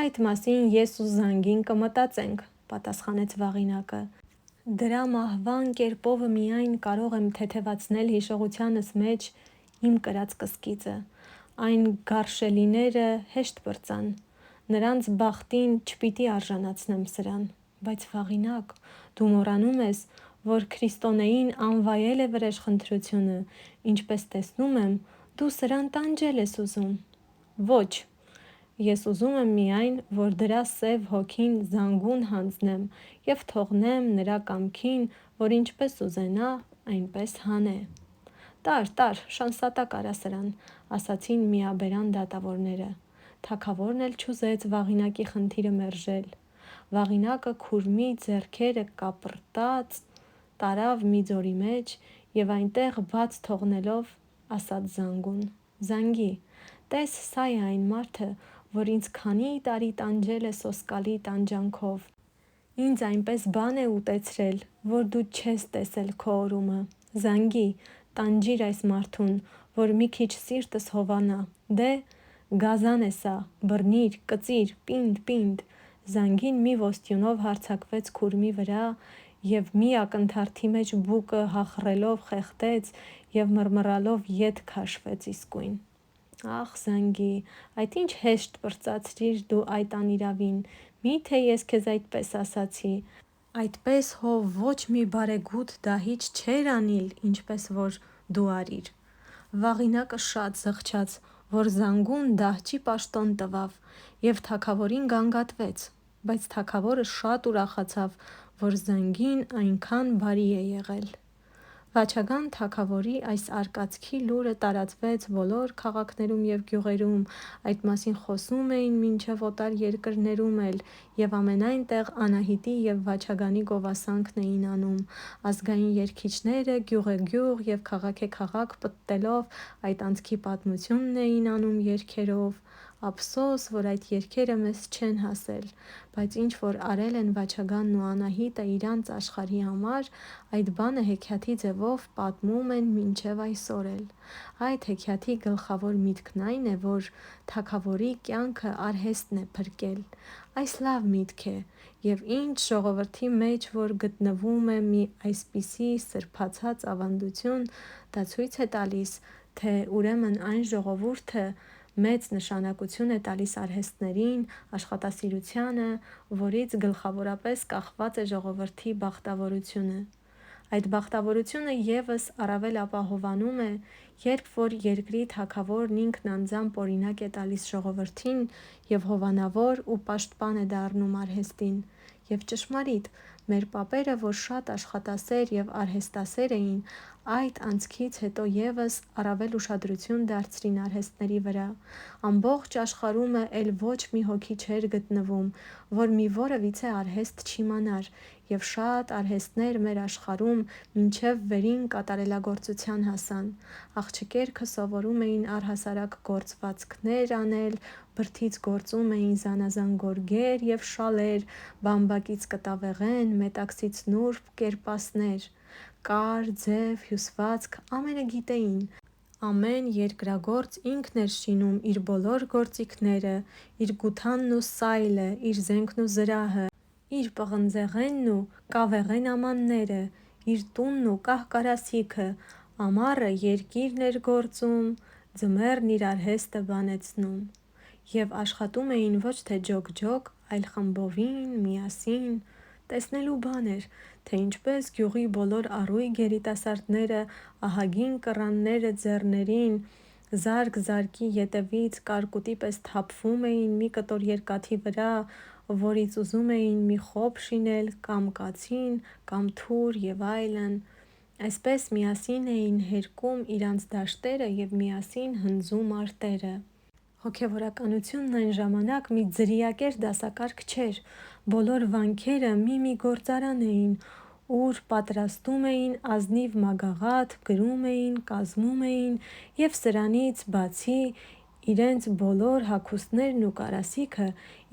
«Այդ մասին ես ու զանգին կմտածենք», պատասխանեց Վաղինակը։ «Դրա մահվան կերպովը միայն կարող եմ թեթևացնել հիշողությանս մեջ իմ կրած կսկիծը։ Այն գարշելիները հեշտ պրծան, նրանց բախտին չպիտի արժանացնեմ սրան»։ Բայց վաղինակ, դու մոռանում ես, որ Քրիստոնեին անվայել է վրեժխնդրությունը, ինչպես տեսնում եմ, դու սրան տանջել ես ուզում։ Ոչ, ես ուզում եմ միայն, որ դրա սև հոգին զանգուն հանձնեմ և թողնեմ նրա կամքին, որ ինչպես ուզենա, այնպես հանե։ Տար, շանսատակ արա սրան, ասացին միաբերան դատավորները։ Թագավորն էլ չուզեց Վաղինակի խնդիրը մերժել։ Վաղինակը քուրմի ձեռքերը կապրտած տարավ մի ձորի մեջ և այնտեղ բաց թողնելով ասաց զանգուն. «Զանգի, տես սա է այն մարդը, որ ինձ քանի տարի տանջել է սոսկալի տանջանքով։ Ինձ այնպես բան է ուտեցրել, որ դու չես տեսել քո օրումը։ Զանգի, տանջիր այս մարդուն, որ մի քիչ սիրտս հովանա։ Դե, գազան է սա, բռնիր, կծիր, պինդ։ Զանգին մի ոստյունով հարձակվեց քուրմի վրա և մի ակնթարթի մեջ բուկը հախռելով խեղդեց և մռմռալով ետ քաշվեց իսկույն։ Ախ, Զանգի, այդ ինչ հեշտ պրծացրիր դու այդ անիրավին, մի՞թե ես քեզ այդպես ասացի։ Այդպես հո ոչ մի բարեգութ դահիճ չէր անիլ, ինչպես որ դու արիր։ Վաղինակը շատ զղջաց, որ զանգուն դահճի պաշտոն տվավ և թագավորին գանգատվեց, բայց թագավորը շատ ուրախացավ, որ Զանգին այնքան բարի է եղել։ Վաչագան թագավորի այս արկածքի լուրը տարածվեց բոլոր քաղաքներում և գյուղերում, այդ մասին խոսում էին մինչև օտար երկրներում էլ և ամենայն տեղ Անահիտի և Վաչագանի գովասանքն էին անում։ Ազգային երգիչները գյուղեգյուղ և քաղաքեքաղաք պտտելով այդ անցքի պատմությունն էին անում երգերով։ Ափսոս, որ այդ երգերը մեզ չեն հասել, բայց ինչ որ արել են Վաչագանն ու Անահիտը իրանց աշխարհի համար, այդ բանը հեքիաթի ձևով պատմում են մինչև այսօր էլ։ Այդ հեքիաթի գլխավոր միտքն այն է, որ թագավորի կյանքը արհեստն է փրկել։ Այս լավ միտք է, և ինչ ժողովրդի մեջ որ գտնվում է մի այսպիսի սրբացած ավանդություն, դա ցույց է տալիս, թե ուրեմն այն ժողովուրդը մեծ նշանակություն է տալիս արհեստներին, աշխատասիրությանը, որից գլխավորապես կախված է ժողովրդի բախտավորությունը։ Այդ բախտավորությունը ևս առավել ապահովանում է, երբ որ երկրի թագավորն ինքն անձամբ օրինակ է տալիս ժողովրդին և հովանավոր ու պաշտպան է դառնում արհեստին։ Եվ ճշմարիտ, մեր պապերը, որ շատ աշխատասեր և արհեստասեր էին, այդ անցքից հետո ևս առավել ուշադրություն դարձրին արհեստների վրա։ Ամբողջ աշխարհում էլ ոչ մի հոգի չէր գտնվում, որ մի որևիցե արհեստ չիմանար, և շատ արհեստներ մեր աշխարհում մինչև վերին կատարելագործության հասան։ Աղջիկերքը սովորում էին առհասարակ գործվածքներ անել, բրդից գործում էին զանազան գորգեր և շալեր, բամբակից կտավեղեն, մետաքսից նուրբ կերպասներ։ Կար, ձև, հյուսվածք ամենը գիտեին։ Ամեն երկրագործ ինքն էր շինում իր բոլոր գործիքները, իր գութանն ու սայլը, իր զենքն ու զրահը, իր պղնձեղենն ու կավեղեն ամանները, իր տունն ու կահ-կարասիքը, ամառը երկիրն էր գործում, ձմեռն իր արհեստը բանեցնում։ Եվ աշխատում էին ոչ թե ջոկ, այլ խմբովին, միասին։ Տեսնելու բան էր, թե ինչպես գյուղի բոլոր առույգ երիտասարդները ահագին կռանները ձեռներին զարկ-զարկի ետևից կարկուտի պես թափվում էին մի կտոր երկաթի վրա, որից ուզում էին մի խոբ շինել կամ կացին, կամ թուր և այլն։ Այսպես միասին էին հերկում իրանց դաշտերը և միասին հնձում արտերը։ Հոգևորականությունն այն ժամանակ մի ձրիակեր դասակարգ չէր։ Բոլոր վանքերը մի գործարան էին, ուր պատրաստում էին ազնիվ մագաղաթ, գրում էին, կազմում էին և սրանից բացի իրենց բոլոր հագուստներն ու կարասիքը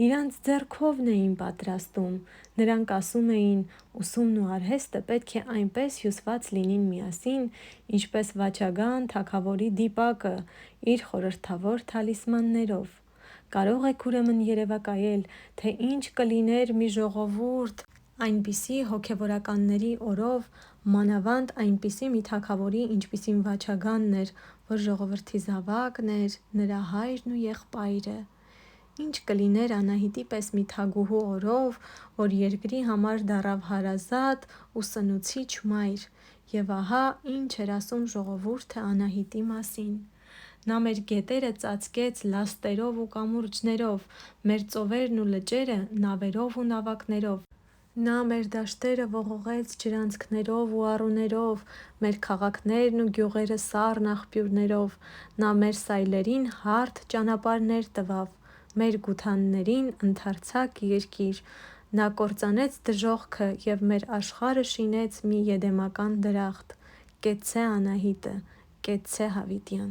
իրանց ձեռքովն էին պատրաստում։ Նրանք ասում էին՝ ուսումն ու արհեստը պետք է այնպես հյուսված լինին միասին, ինչպես Վաչագան թագավորի դիպակը իր խորհրդավոր թալիսմաններով։ Կարող եք ուրեմն երևակայել, թե ինչ կլիներ մի ժողովուրդ այնպիսի հոգևորականների օրով, մանավանդ այնպիսի մի թագավորի, ինչպիսին Վաչագանն էր, որ ժողովրդի զավակն էր, նրա հայրն ու եղբայրը։ Ինչ կլիներ Անահիտի պես մի թագուհու օրով, որ երկրի համար դառավ հարազատ ու սնուցիչ մայր, և ահա ինչ էր ասում ժողովուրդը Անահիտի մասին. «Նա մեր գետերը ծածկեց լաստերով ու կամուրջներով, մեր ծովերն ու լճերը նավերով ու նավակներով: Նա մեր դաշտերը ողողեց ջրանցքներով ու առուներով, մեր քաղաքներն ու գյուղերը սառն աղբյուրներով: Նա մեր սայլերին հարթ ճանապարհներ տվավ, մեր գութաններին ընդարձակ երկիր: Նա կործանեց դժոխքը և մեր աշխարհը շինեց մի էդեմական դրախտ: Կեցցե Անահիտը, կեցցե Հավիտյան»: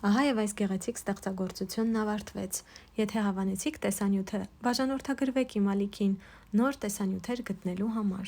Ահա և այս գեղեցիկ ստեղծագործությունն ավարտվեց: Եթե հավանեցիք տեսանյութը, բաժանորդագրվեք իմ ալիքին նոր տեսանյութեր գտնելու համար: